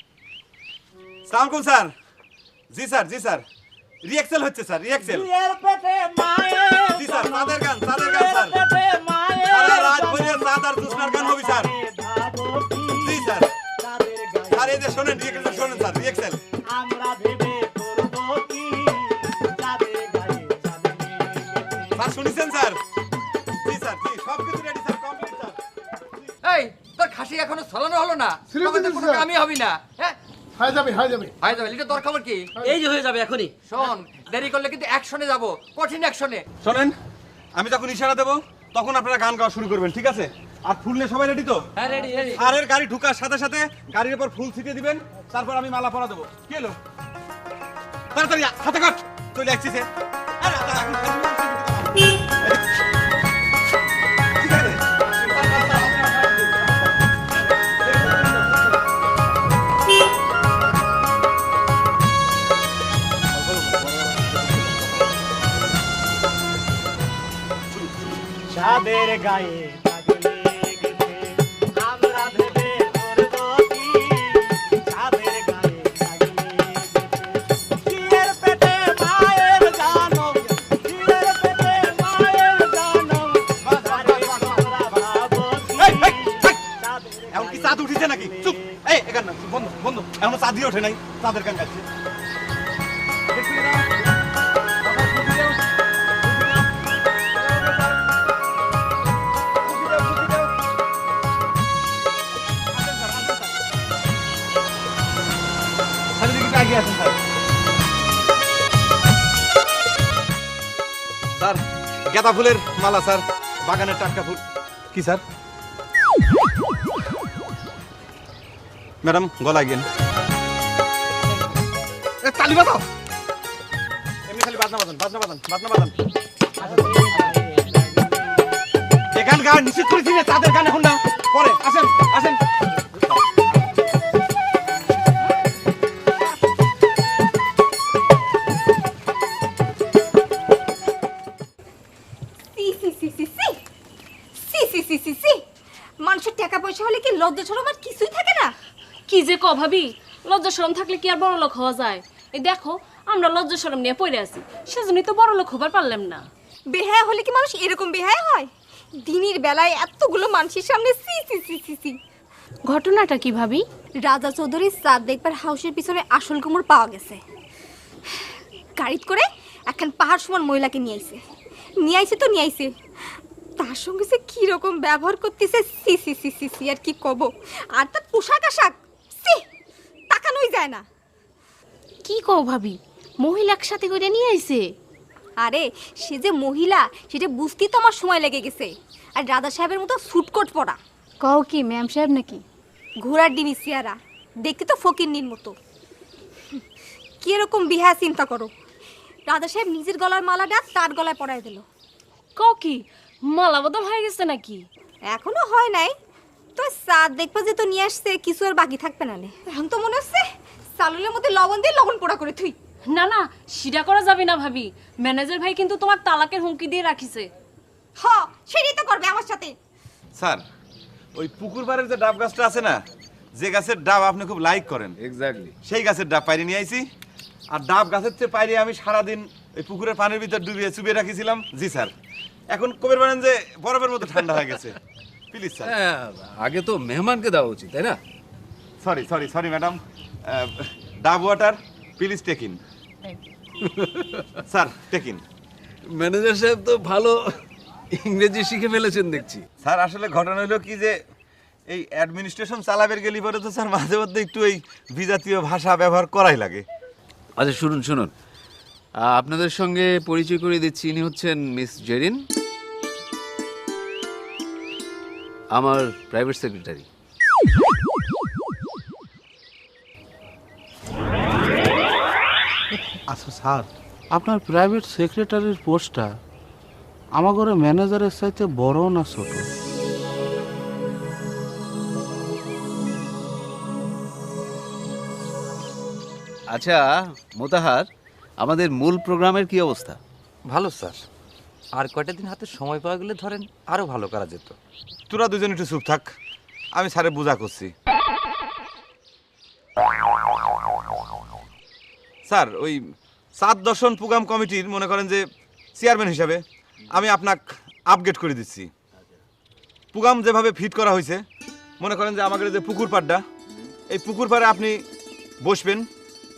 সালাম আলাইকুম স্যার। জি স্যার, জি স্যার, রিয়াকশন হচ্ছে স্যার, রিয়াকশন। জি এর পেটে মায়ের জি স্যার, চাঁদের গান, চাঁদের গান স্যার। পেটে মায়ের সারা রাত ভরে চাঁদ আর জোছনার গান হবে স্যার। ভাবো কি? জি স্যার। চাঁদের গায়ে স্যার এই যে শোনেন, রিয়াকশন শোনেন স্যার, রিয়াকশন। আমরা ভেবে করব কি? চাঁদের গায়ে চাঁদ লেগেছে। স্যার শুনেছেন স্যার? জি স্যার, জি, সব কিছু রেডি স্যার, কমপ্লিট স্যার। এই তোর খাসি এখনো ছলানো হলো না, ছেড়ে তখন তো দিয়েছি কোনো স্যার। কামই হবে না। হ্যাঁ, হয়ে যাবে হয়ে যাবে। হাই যাবে, এটা তোর খবর কি? এই যে হয়ে যাবে এখনই। শোন, দেরি করলে কিন্তু অ্যাকশনে যাব, কঠিন অ্যাকশনে। শোনেন, আমি যখন ইশারা দেবো তখন আপনারা গান গাওয়া শুরু করবেন, ঠিক আছে? আর ফুল নিয়ে সবাই রেডি তো? হ্যাঁ রেডি রেডি। স্যারের গাড়ি ঢুকার সাথে সাথে গাড়ির উপর ফুল ছিটিয়ে দিবেন, তারপর আমি মালা পরা দেবো। কি হলো? তাড়াতাড়ি হাতে কাট, চলে আসছি সে। আরে, ঠিক আছে। চাঁদের গায়ে চাঁদ লেগেছে, আমরা ভেবে করব কি? চাঁদের গায়ে চাঁদ লেগেছে, ঝিলের পেটে মায়ের জানম, ঝিলের পেটে মায়ের জানম, বাজারে আমরা ভাবো কি? এই, এই, এই, চাঁদের এমন কি চাঁদ উঠিছে নাকি? চুপ! এই, এ গান না, বন্ধ বন্ধ, এমন চাঁদ দিয়ে ওঠে নাই, চাঁদের গান গাচ্ছে। আগে আসেন স্যার। গাঁদা ফুলের মালা স্যার, বাগানের টাটকা ফুল। কি স্যার? ম্যাডাম গলায় গেন। তালি বাজাও, এমনি খালি বাজনা বাজান, বাজনা বাজান, বাজনা বাজান। এখান গান নিশ্চিত করেছি না, তাদের গান এখন না, পরে আসেন আসেন। মানুষের টাকা পয়সা হলে কি লজ্জা শরম আর কিছুই থাকে না? কি যে ক ভাবি, লজ্জা শরম থাকলে কি আর বড় লোক হওয়া যায়? এই দেখো আমরা লজ্জা শরম নিয়ে পড়ে আছি, সেজন্যই তো বড় লোক হবার পারলাম না। বেহায়া হলে কি মানুষ এরকম বেহায়া হয়? দিনের বেলায় এতগুলো মানুষের সামনে সি সি সি সি সি। ঘটনাটা কি ভাবি? রাজা চৌধুরীর চাঁদ দেখবার হাউসের পিছনে আসল কুমোর পাওয়া গেছে। গাড়িত করে একখান পাহাড় সমান মহিলাকে নিয়ে আইছে তো নিয়ে আইছে। তার সঙ্গে সে কিরকম ব্যবহার করতেছে, সি সি সি সি সি, আর কি কব। আর তার পোশাক আশাক, সি, তাকানোই যায় না। কি কও ভাবি, মহিলা একসাথে করে নিয়ে আইছে? আরে সে যে মহিলা সেটা বুঝতেই তো আমার সময় লেগে গেছে। আর রাজা সাহেবের মতো সুটকোট পরা। কও কি ম্যাম সাহেব নাকি? ঘোড়ার ডিমি চেহারা, দেখতে তো ফকিরনির মতো। কিরকম বিহা চিন্তা করো। রাজা সাহেব নিজের গলার মালাটা তার গলায় পরায় দিল। কও কি মালা বদল হয়ে গেছে নাকি? এখনো হয় নাই তো, চাঁদ দেখবা যে তো নিয়ে আসছে, কিছু আর বাকি থাকবে না। এখন তো মনে হচ্ছে চালুলের মধ্যে লবণ দিয়ে লবণ পোড়া করে থুই। না না, সেটা করা যাবে না ভাবি, ম্যানেজার ভাই কিন্তু তোমার তালাকের হুমকি দিয়ে রাখিছে। হ, সেটাই তো করবে আমার সাথে। স্যার, ওই পুকুর পাড়ের যে ডাব গাছটা আছে না, যে গাছের ডাব আপনি খুব লাইক করেন, এক্স্যাক্টলি সেই গাছের ডাব পাইরে নিয়ে আইছি। আর ডাব গাছের চেয়ে পাইরে আমি সারাদিন ওই পুকুরের পানির ভিতর ডুবিয়ে চুবিয়ে রাখিছিলাম। জি স্যার, এখন কবের বলেন যে বরফের মতো ঠান্ডা হয়ে গেছে। Please sir. হ্যাঁ, আগে তো মেহমানকে দেওয়া উচিত, তাই না? সরি সরি সরি ম্যাডাম, ডাব water please take in. Sir take in. Manager সাহেব তো ভালো ইংরেজি শিখে ফেলেছেন দেখছি। স্যার আসলে ঘটনা হলো কি যে এই অ্যাডমিনিস্ট্রেশন চালাবের গেলি পরে তো স্যার মাঝে মধ্যে একটু এই বিজাতীয় ভাষা ব্যবহার করাই লাগে। আচ্ছা শুনুন শুনুন, আপনাদের সঙ্গে পরিচয় করিয়ে দিচ্ছি, ইনি হচ্ছেন মিস জেরিন, আমার প্রাইভেট সেক্রেটারি। আচ্ছা স্যার, আপনার প্রাইভেট সেক্রেটারির পোস্টটা আমার ঘরে ম্যানেজারের চাইতে বড় না ছোট? আচ্ছা মোতাহার, আমাদের মূল প্রোগ্রামের কি অবস্থা? ভালো স্যার, আর কয়টা দিন হাতে সময় পাওয়া গেলে ধরেন আরো ভালো করা যেত। তোরা দুজন একটু চুপ থাক, আমি স্যারে বোঝা করছি। স্যার, ওই চাঁদ দর্শন প্রোগ্রাম কমিটির মনে করেন যে চেয়ারম্যান হিসাবে আমি আপনাকে আপগ্রেড করে দিচ্ছি। প্রোগ্রাম যেভাবে ফিট করা হয়েছে, মনে করেন যে আমাদের যে পুকুর পাড়টা, এই পুকুর পাড়ে আপনি বসবেন,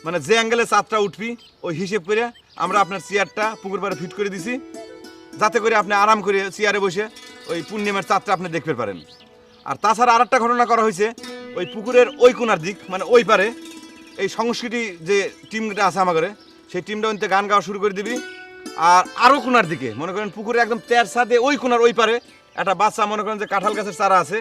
মানে যে অ্যাঙ্গেলে চাঁদটা উঠবি ওই হিসেব করে আমরা আপনার চেয়ারটা পুকুর পাড়ে ফিট করে দিছি, যাতে করে আপনি আরাম করে চেয়ারে বসে ওই পূর্ণিমার চাঁদটা আপনি দেখতে পারেন। আর তাছাড়া আর একটা ঘটনা করা হয়েছে, ওই পুকুরের ওই কোনার দিক মানে ওই পারে এই সংস্কৃতি যে টিমটা আছে আমাদের, সেই টিমটা ওইতে গান গাওয়া শুরু করে দিবি। আর আরও কোনার দিকে মনে করেন পুকুরে একদম তের সাথে ওই কোনার ওই পারে একটা বাচ্চা মনে করেন যে কাঁঠাল গাছের চারা আছে,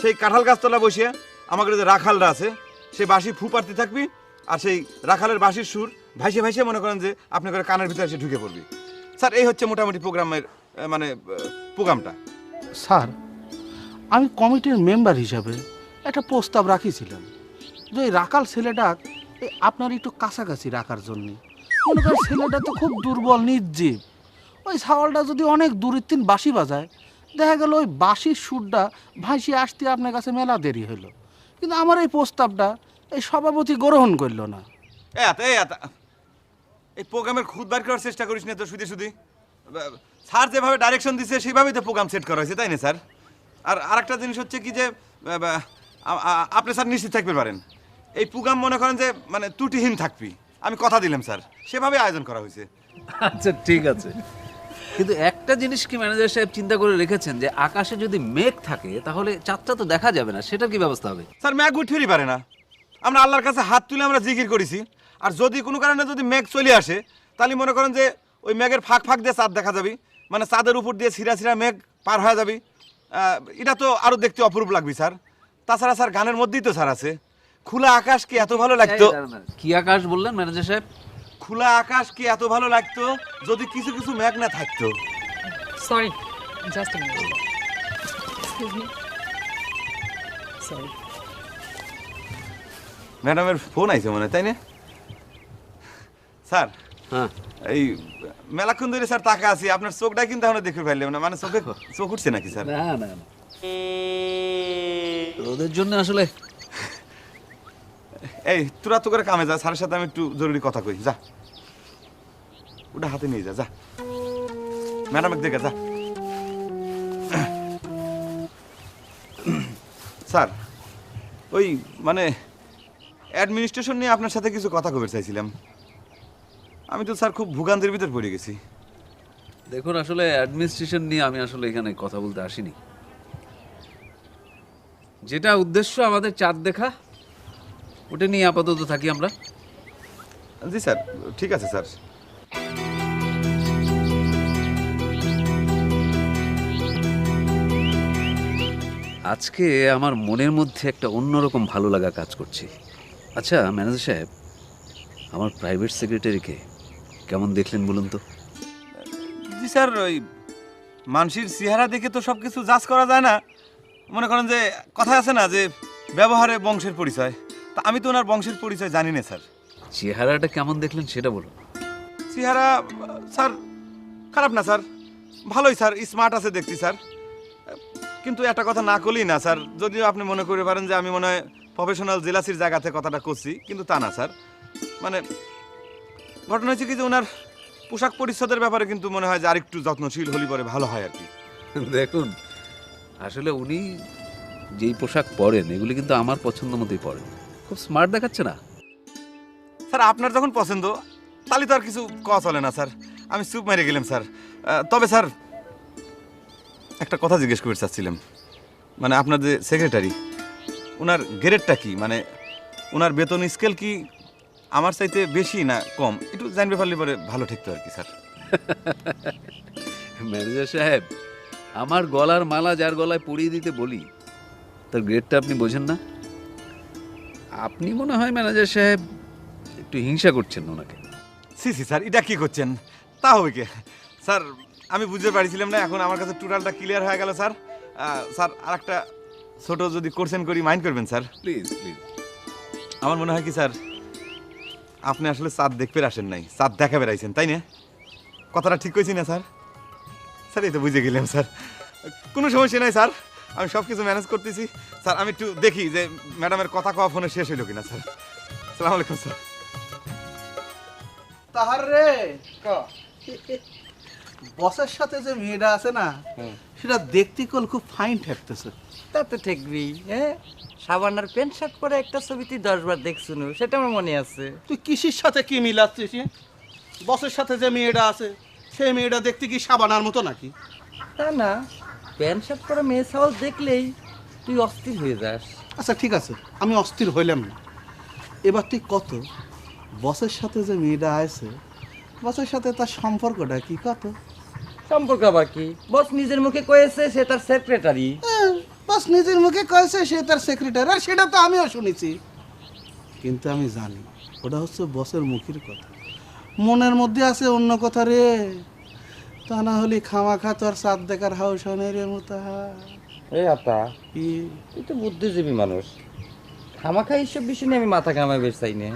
সেই কাঁঠাল গাছতলা বসিয়ে আমাদের যে রাখালরা আছে সেই বাঁশি ফু পাড়তে থাকবি, আর সেই রাখালের বাঁশির সুর ভাইসে ভাইসে মনে করেন যে আপনি করে কানের ভিতরে এসে ঢুকে পড়বি। স্যার, এই হচ্ছে মোটামুটি প্রোগ্রামের মানে প্রোগ্রামটা। স্যার, আমি কমিটির মেম্বার হিসাবে একটা প্রস্তাব রাখিছিলাম যে ওই রাখাল ছেলেটা আপনার একটু কাছাকাছি রাখার জন্য। মনে করেন ছেলেটা তো খুব দুর্বল নির্জীব, ওই ছাগলটা যদি অনেক দূরের তিন বাঁশি বাজায়, দেখা গেল ওই বাঁশির সুরটা ভাসিয়ে আসতে আপনার কাছে মেলা দেরি হলো। কিন্তু আমার এই প্রস্তাবটা এই সভাপতি গ্রহণ করলো না। এই প্রোগ্রামের খুদ বার করার চেষ্টা করিস না তো, শুধু শুধু স্যার যেভাবে ডাইরেকশন দিচ্ছে সেইভাবেই তো প্রোগ্রাম সেট করা হয়েছে, তাই না স্যার? আর আরেকটা জিনিস হচ্ছে কি যে আপনি স্যার নিশ্চিত থাকতে পারেন এই প্রোগ্রাম মনে করেন যে মানে ত্রুটিহীন থাকবি, আমি কথা দিলাম স্যার, সেভাবে আয়োজন করা হয়েছে। আচ্ছা ঠিক আছে, কিন্তু একটা জিনিস কি ম্যানেজার সাহেব চিন্তা করে রেখেছেন যে আকাশে যদি মেঘ থাকে তাহলে চাঁদটা তো দেখা যাবে না, সেটার কি ব্যবস্থা হবে? স্যার, মেঘ উঠতেই পারে না, আমরা আল্লাহর কাছে হাত তুলে আমরা জিকির করেছি। আর যদি কোনো কারণে যদি মেঘ চলে আসে তাহলে মনে করেন যে ওই মেঘের ফাঁক ফাঁক দিয়ে চাঁদ দেখা যাবে, মানে চাঁদের উপর দিয়ে ছিঁড়া ছিঁড়া মেঘ পার হয়ে যাবি, এটা তো আরো দেখতে অপরূপ লাগবে স্যার। তাছাড়া স্যার গানের মধ্যেই তো স্যার আছে খোলা আকাশ কি এত ভালো লাগতো। কি আকাশ বললেন ম্যানেজার সাহেব? খোলা আকাশ কি এত ভালো লাগতো যদি কিছু কিছু মেঘ না থাকতো। Sorry, just a minute. Excuse me. Sorry. ম্যাডামের ফোন আইছে মনে হয়, তাই না? স্যার হ্যাঁ, এই মেলাক্ষণ ধরে স্যার টাকা আছি, আপনার চোখটা কিন্তু এখনো দেখে ফেললাম না, মানে চোখে চোখ উঠছে নাকি স্যার? না না না, ওদের জন্য আসলে এই তোরা তো করে কামে যা, স্যারের সাথে আমি একটু জরুরি কথা কই, যা ওটা হাতে নিয়ে যা, যা ম্যাডাম দেখে যা। স্যার ওই মানে অ্যাডমিনিস্ট্রেশন নিয়ে আপনার সাথে কিছু কথা কবে চাইছিলাম। আমি তো স্যার খুব ভোগান্তির ভিতর পড়ে গেছি। দেখুন, আসলে অ্যাডমিনিস্ট্রেশন নিয়ে আমি আসলে এখানে কথা বলতে আসিনি। যেটা উদ্দেশ্য আমাদের চাঁদ দেখা, ওটা নিয়ে আপাতত থাকি আমরা। জি স্যার, ঠিক আছে স্যার। আজকে আমার মনের মধ্যে একটা অন্যরকম ভালো লাগা কাজ করছে। আচ্ছা ম্যানেজার সাহেব, আমার প্রাইভেট সেক্রেটারিকে কেমন দেখলেন বলুন তো? জি স্যার, ওই মানসির চেহারা দেখে তো সব কিছু জাজ করা যায় না। মনে করেন যে কথা আছে না যে ব্যবহারে বংশের পরিচয়, তা আমি তো ওনার বংশের পরিচয় জানি না স্যার। চেহারাটা কেমন দেখলেন সেটা বলুন। চেহারা স্যার খারাপ না স্যার, ভালোই স্যার, স্মার্ট আছে দেখছি স্যার। কিন্তু একটা কথা না করলেই না স্যার, যদিও আপনি মনে করে পারেন যে আমি মনে হয় প্রফেশনাল জেলাসির জায়গাতে কথাটা করছি, কিন্তু তা না স্যার। মানে ঘটনা হয়েছে কি যে ওনার পোশাক পরিচ্ছদের ব্যাপারে কিন্তু মনে হয় যে আরেকটু যত্নশীল হলে পরে ভালো হয় আর কি। দেখুন, আসলে উনি যেই পোশাক পরেন এগুলি কিন্তু আমার পছন্দ মতোই পরেন, খুব স্মার্ট দেখাচ্ছে না? স্যার আপনার যখন পছন্দ তাহলে তো আর কিছু কওয়া চলে না স্যার, আমি চুপ মেরে গেলাম স্যার। তবে স্যার একটা কথা জিজ্ঞেস করতে চাচ্ছিলাম, মানে আপনার যে সেক্রেটারি ওনার গ্রেডটা কি, মানে ওনার বেতন স্কেল কি আমার চাইতে বেশি না কম, একটু জানবে পারলে পরে ভালো ঠেকতো আর কি স্যার। ম্যানেজার সাহেব, আমার গলার মালা যার গলায় পরিয়ে দিতে বলি তার গ্রেডটা আপনি বোঝেন না? আপনি মনে হয় ম্যানেজার সাহেব একটু হিংসা করছেন ওনাকে। সি সি স্যার, এটা কি করছেন? তা হবে কি স্যার, আমি বুঝতে পারছিলাম না, এখন আমার কাছে টোটালটা ক্লিয়ার হয়ে গেল স্যার। স্যার আর একটা ছোট যদি কোশ্চেন করি মাইন্ড করবেন স্যার? Please please. আমার মনে হয় কি স্যার, আপনি আসলে চাঁদ দেখতে আসেন নাই, চাঁদ দেখা বেড়াইছেন, তাই না? কথাটা ঠিক কইছি না স্যার? স্যার এই তো বুঝে গেলাম স্যার, কোনো সমস্যা নাই স্যার, আমি সব কিছু ম্যানেজ করতেছি স্যার। আমি একটু দেখি যে ম্যাডামের কথা কওয়া ফোনে শেষ হইল কিনা স্যার। আসসালামু আলাইকুম স্যার। তাহার রে বসের সাথে যে মেয়েটা আছে না, সেটা দেখতে কল খুব ফাইন ঠেকতেছে। তা তো ঠেকবি, হ্যাঁ। সাবানার প্যান্ট শার্ট পরে একটা ছবিতে 10 বার দেখছুনু, সেটা আমার মনে আছে। তুই কিসির সাথে কি মিলাচ্ছিস? বসের সাথে যে মেয়েটা আছে সেই মেয়েটা দেখতে কি সাবানার মতো নাকি? তা না, প্যান্ট শার্ট পরে মেয়ে ছাওয়াল দেখলেই তুই অস্থির হয়ে যাস। আচ্ছা ঠিক আছে, আমি অস্থির হইলাম না। এবার তুই কত বসের সাথে যে মেয়েটা আছে, বসের সাথে তার সম্পর্কটা কি কত? সম্পর্ক আবার কি? বস নিজের মুখে কয়েছে সে তার সেক্রেটারি। বস নিজের মুখে কয়েছে সে তার সেক্রেটারি, আর সেটা তো আমিও শুনেছি। কিন্তু আমি জানি ওটা হচ্ছে বসের মুখের কথা, মনের মধ্যে আছে অন্য কথা রে। তা না হলে খামাখা তোর চাঁদ দেখার হাউস হয় রে মোতা। এই আপা, তুই তো বুদ্ধিজীবী মানুষ, খামাখা এইসব বিষয় নিয়ে আমি মাথা ঘামাবে চাই না।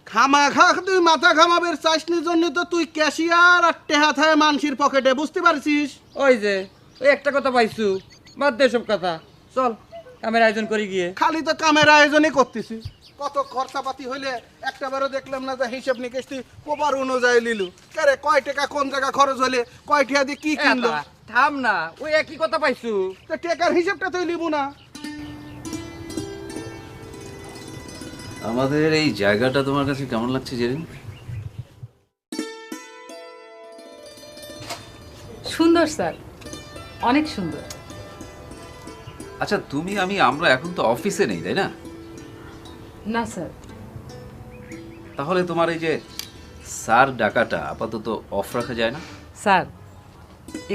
খামাখা তুই মাথা ঘামাবের চাষনির জন্য তো তুই ক্যাশিয়ার আর টেহা থায় মানসির পকেটে, বুঝতে পারছিস? ওই যে ওই একটা কথা পাইছু, বাদ দে সব কথা, চল কামের আয়োজন করি গিয়ে। খালি তো কামের আয়োজনই করতেছি, কত খরচাপাতি হইলে একটাবারও দেখলাম না যে হিসাব নিকেশ তুই প্রপার অনুযায়ী লিলু। কারে কয় টাকা কোন জায়গা খরচ হলে কয় টাকা দিয়ে কি কিনলো? থাম না, ওই একই কথা পাইছু। তো টাকার হিসাবটা তুই লিবু না? আমাদের এই জায়গাটা তোমার কাছে কেমন লাগছে জেরিন? সুন্দর স্যার, অনেক সুন্দর। আচ্ছা আমরা এখন তো অফিসে নেই, তাই না? না স্যার। তাহলে তোমার এই যে স্যার ডাকাটা আপাতত অফ রাখা যায় না? স্যার,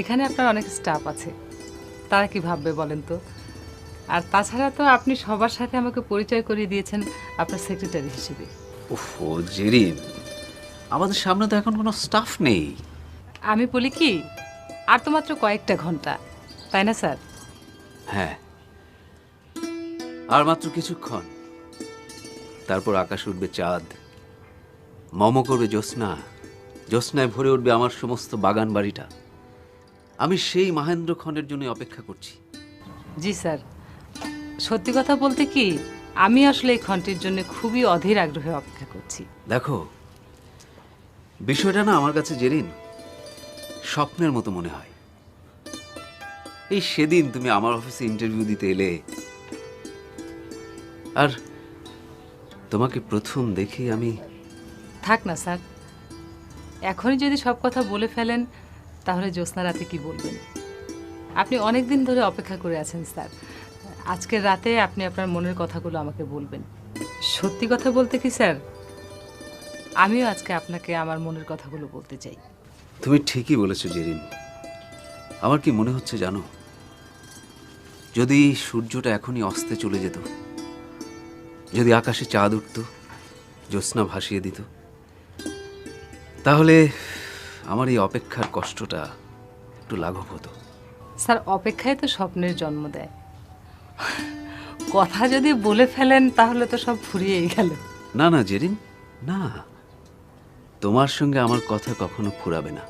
এখানে আপনার অনেক স্টাফ আছে, তারা কি ভাববে বলেন তো? আর তাছাড়া তো আপনি সবার সাথে আমাকে পরিচয় করিয়ে দিয়েছেন আপনার সেক্রেটারি হিসেবে। ওহো জেরিন, আমাদের সামনে তো এখন কোনো স্টাফ নেই। আমি বলি কি, আর তো মাত্র কয়েকটা ঘন্টা, তাই না স্যার? হ্যাঁ, আর মাত্র কিছুক্ষণ, তারপর আকাশ উঠবে চাঁদ, মম করবে জ্যোৎস্না, জ্যোৎস্নায় ভরে উঠবে আমার সমস্ত বাগান বাড়িটা। আমি সেই মহেন্দ্রক্ষণের জন্য অপেক্ষা করছি। জি স্যার, সত্যি কথা বলতে কি, আমি আসলে এই ক্ষণটির জন্য খুবই অধীর আগ্রহে অপেক্ষা করছি। দেখো, বিষয়টা না আমার কাছে জেরিন স্বপ্নের মতো মনে হয়। এই সেদিন তুমি আমার অফিসে ইন্টারভিউ দিতে এলে, আর তোমাকে প্রথম দেখে আমি... থাক না স্যার, এখনই যদি সব কথা বলে ফেলেন তাহলে জ্যোৎস্না রাতে কি বলবেন? আপনি অনেক দিন ধরে অপেক্ষা করে আছেন স্যার, আজকের রাতে আপনি আপনার মনের কথাগুলো আমাকে বলবেন। সত্যি কথা বলতে কি স্যার, আমিও আজকে আপনাকে আমার মনের কথাগুলো বলতে চাই। তুমি ঠিকই বলেছো জেরিন। আমার কি মনে হচ্ছে জানো, যদি সূর্যটা এখনই অস্তে চলে যেত, যদি আকাশে চাঁদ উঠত, জ্যোৎস্না ভাসিয়ে দিত, তাহলে আমার এই অপেক্ষার কষ্টটা একটু লাঘব হতো। স্যার, অপেক্ষায় তো স্বপ্নের জন্ম দেয়। কথা যদি বলে ফেলেন তাহলে তো সব ফুরিয়েই গেল। না না জেরিন, না, তোমার সঙ্গে আমার কথা কখনো ফুরাবে না।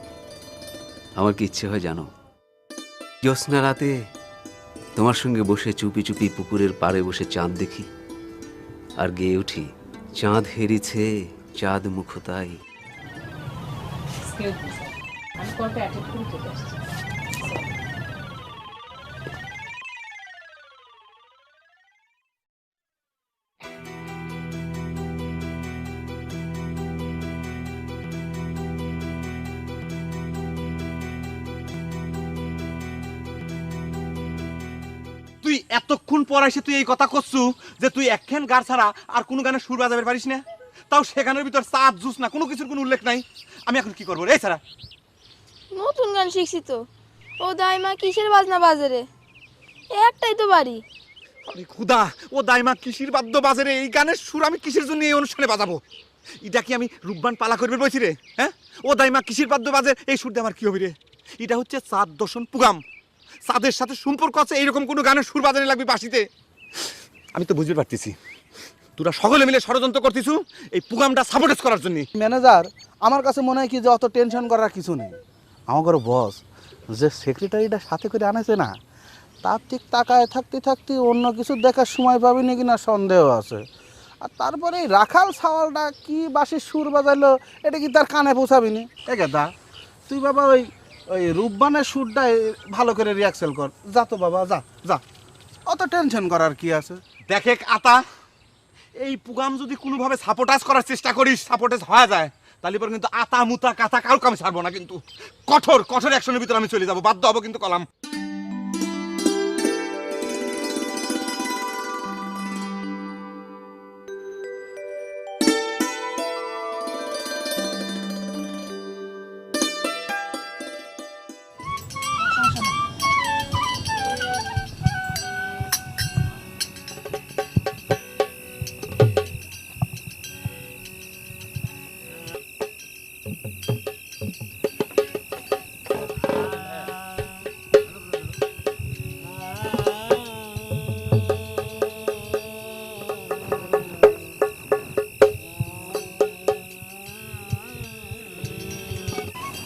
আমার কি ইচ্ছে হয় জানো, জ্যোৎস্না রাতে তোমার সঙ্গে বসে চুপি চুপি পুকুরের পাড়ে বসে চাঁদ দেখি আর গেয়ে উঠি, চাঁদ হেরিছে চাঁদ মুখতাই। আমি কলটা অ্যাটেন্ড করে চলে আসছি। তুই এতক্ষণ পর এসে তুই এই কথা করছু যে তুই একখান গান ছাড়া আর কোনো গানের সুর বাজাবে পারিস না, তাও সেখানের ভিতর চাঁদ জুস না কোনো কিছুর কোনো উল্লেখ নাই। আমি এখন কি করবো রে ছাড়া? নতুন গান শিখছি তো। ও দাইমা কিসের বাজনা বাজারে, একটাই তো বাড়ি। আরে খুদা, ও দাইমা কিসির বাদ্য বাজে রে? এই গানের সুর আমি কিসের জন্য এই অনুষ্ঠানে বাজাবো? এটা কি আমি রূপবান পালা করবে বলছি রে? হ্যাঁ, ও দাইমা কিসির বাদ্য বাজে, এই সুর দিয়ে আমার কি হবে রে? এটা হচ্ছে চাঁদ দর্শন পুগাম, চাঁদের সাথে সম্পর্ক আছে, এইরকম কোনো গানের সুর বাজানে লাগবে বাঁশিতে। আমি তো বুঝতে পারতেছি তোরা সকলে মিলে ষড়যন্ত্র করতেছু এই পুগামটা সাপোর্টেজ করার জন্য। ম্যানেজার, আমার কাছে মনে হয় কি যে অত টেনশন করার কিছু নেই। আমার বস যে সেক্রেটারিটা সাথে করে আনেছে না, তার ঠিক তাকায় থাকতে থাকতে অন্য কিছু দেখার সময় পাবি না কিনা সন্দেহ আছে। আর তারপরে এই রাখাল সাওয়ালটা কি বাঁশির সুর বাজাইলো, এটা কি তার কানে পৌঁছাবি নি? এ গেদা, তুই বাবা ওই ওই রূপবানের সুরটা ভালো করে রিহার্সেল কর। যা তো বাবা, যা যা, অত টেনশন করার কি আছে? দেখে আতা, এই পুগাম যদি কোনোভাবে সাপোর্টাজ করার চেষ্টা করিস, সাপোর্টেজ হয়ে যায়, তাহলে পরে কিন্তু আতা মুতা কাতা কাউকে আমি ছাড়বো না, কিন্তু কঠোর কঠোর অ্যাকশনের ভিতরে আমি চলে যাবো, বাধ্য হবো কিন্তু কলাম।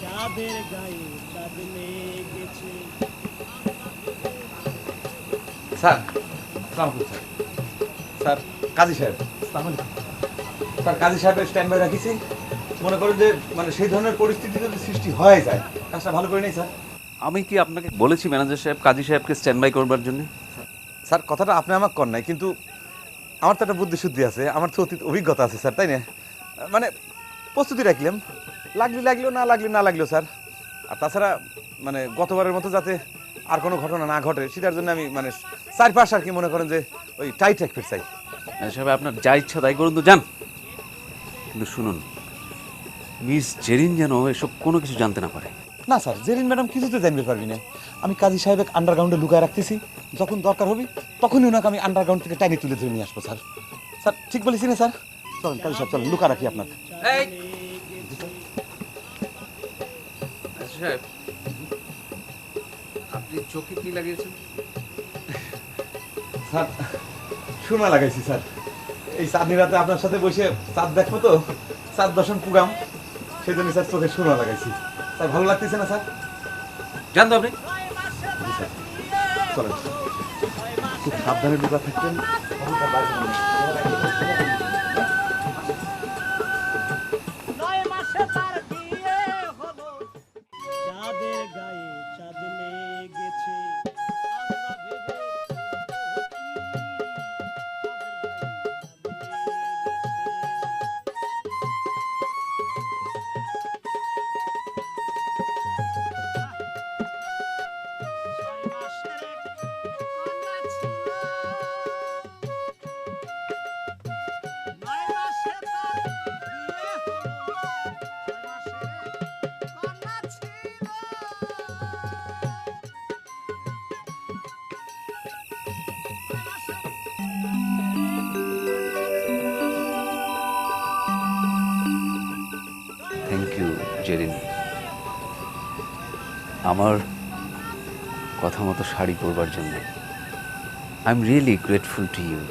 চাঁদের গায়ে চাঁদ লেগেছে। স্যার, স্যার কাজী সাহেব, স্যার কাজী সাহেবের স্ট্যান্ড বাই রাখিছি। মনে করেন যে মানে সেই ধরনের পরিস্থিতি যদি সৃষ্টি হয়ে যায়, কাজটা ভালো করে নেই স্যার। আমি কি আপনাকে বলেছি ম্যানেজার সাহেব কাজী সাহেবকে স্ট্যান্ড বাই করবার জন্য? স্যার কথাটা আপনি আমাকে কর নাই, কিন্তু আমার তো একটা বুদ্ধি শুদ্ধি আছে, আমার তো অতীত অভিজ্ঞতা আছে স্যার, তাই না? মানে প্রস্তুতি রাখলাম, লাগলো না লাগলো স্যার। আর তাছাড়া মানে গতবারের মতো যাতে আর কোনো ঘটনা না ঘটে, সেটার জন্য আমি মানে চারপাশ আর কি মনে করেন যে ওই টাইট রাখতে চাই। সাহেব আপনার যা ইচ্ছা তাই করুন তো, যান। কিন্তু শুনুন, মিস জেরিন যেন এসব কোনো কিছু জানতে না পারে। না স্যার, জেরিন ম্যাডাম কিছুতে জানতে পারবি না। আমি কাজী সাহেবের আন্ডারগ্রাউন্ডে লুকায় রাখতেছি, যখন দরকার হবে তখনই ওনাকে আমি আন্ডারগ্রাউন্ড থেকে টাইনি তুলে ধরে নিয়ে আসবো স্যার। স্যার ঠিক বলেছি না স্যার? চলেন কাজী সাহেব, চলেন, লুকা রাখি আপনাকে। এই সাহেব, আপনি চোখে কি লাগিয়েছেন? স্যার সুরমা লাগাইছি স্যার, এই চাঁদনি রাতে আপনার সাথে বসে চাঁদ দেখবো তো, চাঁদ দর্শন প্রোগ্রাম, সেই জন্য স্যার চোখে সুরমা লাগাইছি। স্যার ভালো লাগতেছে না স্যার? জানতো আপনি? জি স্যার, চলেন, খুব সাবধানে লুকা থাকতেন। নয় মাসে তার বিয়ে হলো, চাঁদের গায়ে চাঁদ লেগেছে, আমরা ভেবে থ্যাংক ইউ জেরিন, আমার কথা মতো শাড়ি পরবার জন্য। I am really grateful to you.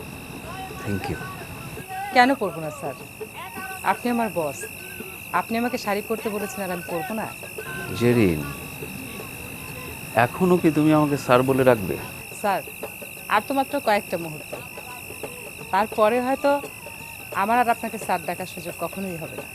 Thank you. কেন পরবো না স্যার? আপনি আমার বস, আপনি আমাকে শাড়ি পরতে বলেছেন আর আমি পরবো না? জেরিন, এখনো কি তুমি আমাকে স্যার বলে রাখবে? স্যার আর তো মাত্র কয়েকটা মুহূর্ত, তারপরে হয়তো আমার আর আপনাকে স্যার ডাকার সুযোগ কখনোই হবে না।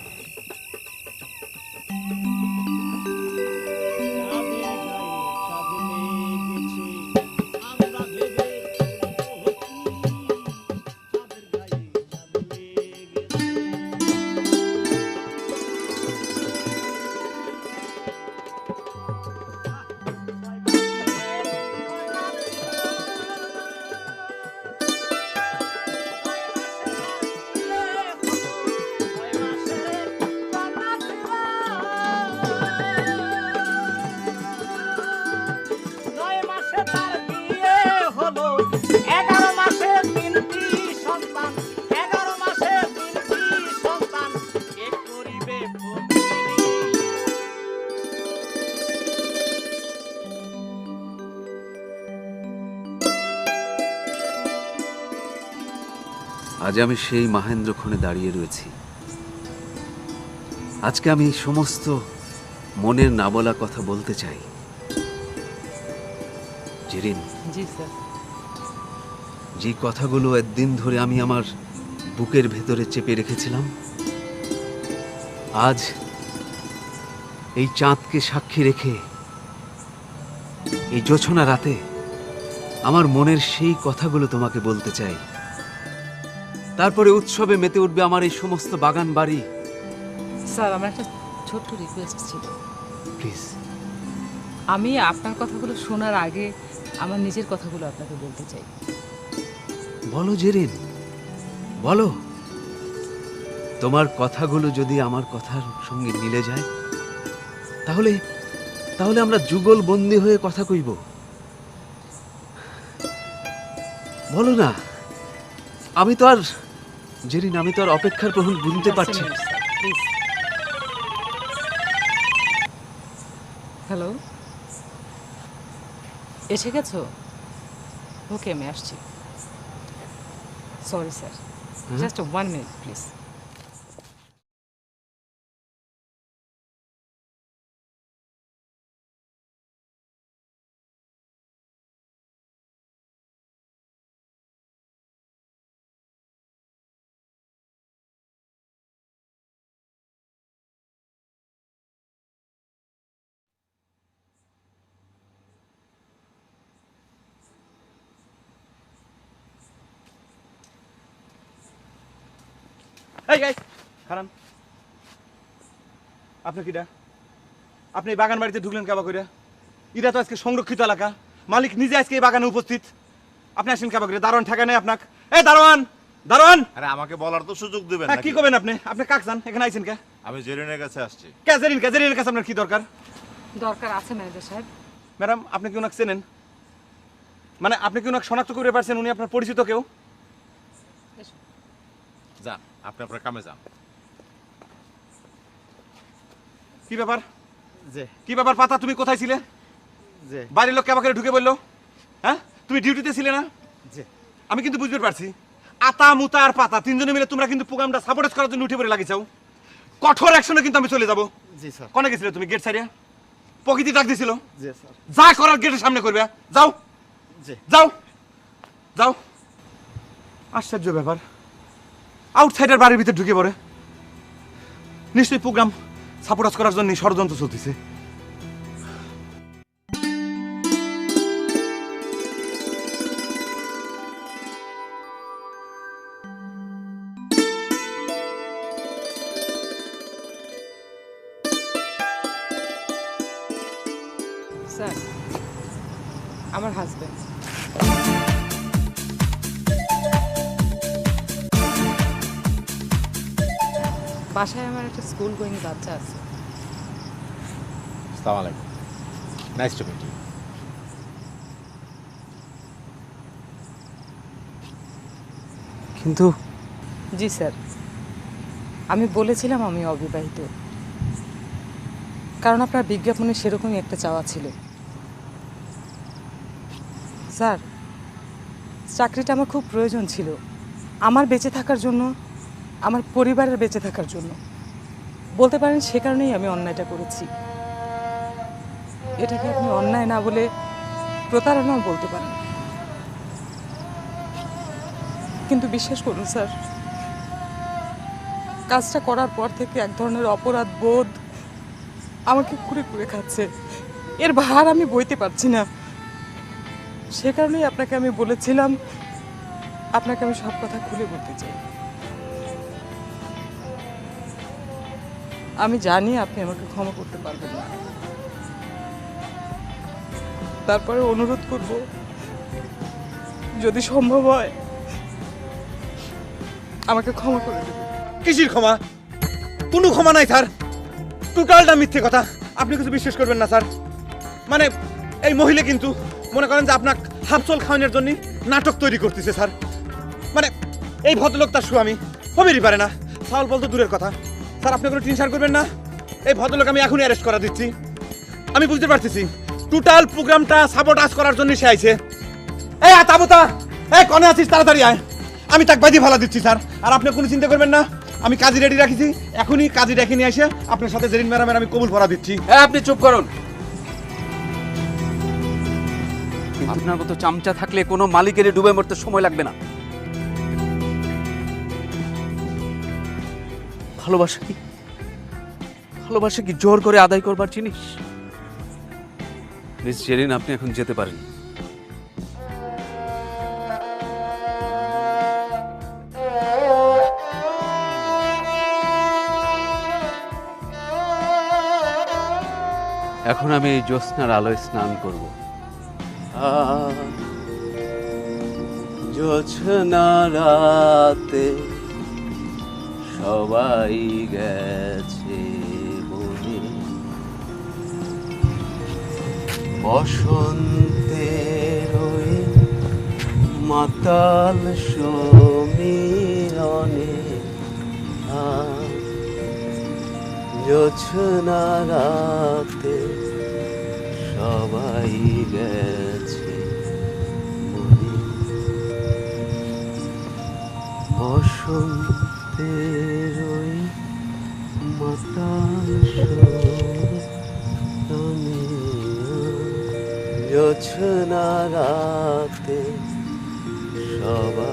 আজ আমি সেই মাহেন্দ্রক্ষণে দাঁড়িয়ে রয়েছি। আজকে আমি সমস্ত মনের না বলা কথা বলতে চাই। জেরিন, জি স্যার। যে কথাগুলো একদিন ধরে আমি আমার বুকের ভেতরে চেপে রেখেছিলাম, আজ এই চাঁদকে সাক্ষী রেখে এই জোছনা রাতে আমার মনের সেই কথাগুলো তোমাকে বলতে চাই। তারপরে উৎসবে মেতে উঠবে আমার এই সমস্ত বাগান বাড়ি। স্যার আমার একটা ছোট্ট রিকোয়েস্ট ছিল, প্লিজ। আমি আপনার কথাগুলো শোনার আগে আমার নিজের কথাগুলো আপনাকে বলতে চাই। বলো জেরিন, বলো। তোমার কথাগুলো যদি আমার কথার সঙ্গে মিলে যায়, তাহলে তাহলে আমরা যুগল বন্দী হয়ে কথা কইব। বলো না। আমি তো আর জেরিন, আমি তো আর অপেক্ষার প্রহর গুনতে পারছি না। হ্যালো, এসে গেছো? ওকে, আমি আসছি। Sorry sir, just 1 minute please. এই গাইস, খারান, আপনি কিডা? আপনি এই বাগান বাড়িতে ঢুকলেন কেবা করে? এটা তো আজকে সংরক্ষিত এলাকা, মালিক নিজে আজকে এই বাগানে উপস্থিত। আপনি আসেন কেবা করে? দারোয়ান ঠেকা নেই আপনাকে? এই দারোয়ান, দারোয়ান! আরে আমাকে বলার তো সুযোগ দিবেন হ্যাঁ, নাকি? কি করবেন আপনি? আপনি কাক যান, এখানে আইছেন কে? আমি জেরিনের কাছে আসছি। জেরিনের কাছে আপনার কি দরকার? দরকার আছে ম্যানেজার সাহেব। ম্যাডাম আপনি কি ওনাকে চেনেন? মানে আপনি কি ওনাকে শনাক্ত করে পারছেন উনি আপনার পরিচিত কেউ? যান, আপনি আপনার কামে যান। কি ব্যাপার? যে কি ব্যাপার পাতা, তুমি কোথায় ছিলে? যে বাড়ির লোক কেবাকে ঢুকে বললো? হ্যাঁ, তুমি ডিউটিতে ছিলে না? যে আমি কিন্তু বুঝতে পারছি আতা মুতা আর পাতা তিনজনে মিলে তোমরা কিন্তু প্রোগ্রামটা সাপোর্ট করার জন্য উঠে পড়ে লাগিয়েছাও। কঠোর অ্যাকশনে কিন্তু আমি চলে যাব। জি স্যার। কোনে গেছিলে তুমি? গেট সারিয়া প্রকৃতি ডাক দিছিল? জি স্যার। যা করার গেটের সামনে করবে। যাও জি যাও যাও। আশ্চর্য ব্যাপার, আউটসাইডার বাড়ির ভিতরে ঢুকে পড়ে। নিশ্চয়ই প্রোগ্রাম সাপোর্ট করার জন্য ষড়যন্ত্র চলতেছে। স্যার, আমার হাজবেন্ড। বাসায় আমার একটা স্কুল গোয়িং বাচ্চা আছে। আসসালামু আলাইকুম। Nice to meet you. কিন্তু জি স্যার, আমি বলেছিলাম আমি অবিবাহিত, কারণ আপনার বিজ্ঞাপনে সেরকমই একটা চাওয়া ছিল। স্যার, চাকরিটা আমার খুব প্রয়োজন ছিল, আমার বেঁচে থাকার জন্য, আমার পরিবারের বেঁচে থাকার জন্য। বলতে পারেন সে কারণেই আমি অন্যায়টা করেছি। এটাকে আপনি অন্যায় না বলে প্রতারণাও বলতে পারেন। কিন্তু বিশ্বাস করুন স্যার, কাজটা করার পর থেকে এক ধরনের অপরাধ বোধ আমাকে কুড়ে কুড়ে খাচ্ছে। এর ভার আমি বইতে পারছি না। সে কারণেই আপনাকে আমি বলেছিলাম, আপনাকে আমি সব কথা খুলে বলতে চাই। আমি জানি আপনি আমাকে ক্ষমা করতে পারবেন না, তারপরে অনুরোধ করব যদি সম্ভব হয় আমাকে ক্ষমা করে দেবেন। কিসির ক্ষমা? কোনো ক্ষমা নাই স্যার, টোটালটা মিথ্যে কথা। আপনি কিছু বিশ্বাস করবেন না স্যার। মানে এই মহিলা কিন্তু মনে করেন যে আপনার হাফচল খাওয়ানোর জন্য নাটক তৈরি করতেছে স্যার। মানে এই ভদ্রলোক তার স্বামী হবেরই পারে না। সাল বলতো দূরের কথা স্যার, আপনি কোনো টেনশন করবেন না। এই ভদ্রলোক আমি এখনই অ্যারেস্ট করা দিচ্ছি। আমি বুঝতে পারতেছি টোটাল প্রোগ্রামটা সাবোটাজ করার জন্য সে আইছে। এই আতাবতা, এই কনে আছিস? তাড়াতাড়ি আয়, আমি তাক বাজি ফালা দিচ্ছি স্যার। আর আপনি কোনো চিন্তা করবেন না, আমি কাজী রেডি রাখিছি। এখনই কাজী ডেকে নিয়ে এসে আপনার সাথে জেরিন ম্যাডামের আমি কবুল ভরা দিচ্ছি। হ্যাঁ, আপনি চুপ করুন। আপনার মতো চামচা থাকলে কোনো মালিকের ডুবে মরতে সময় লাগবে না। ভালোবাসা কি, ভালোবাসা কি জোর করে আদায় করবার জিনিস? মিস জেরিন, আপনি এখন যেতে পারেন। এখন আমি এই জ্যোৎস্নার আলোয় স্নান করব। জ্যোৎস্না রাতে সবাই গেছে বনে, বসন্তের ওই মাতাল সমীরণে জ্যোৎস্না রাতে সবাই গেছে বনে, বসন্তের ওই মাতাল সমীরণে জ্যোৎস্না রাতে সবাই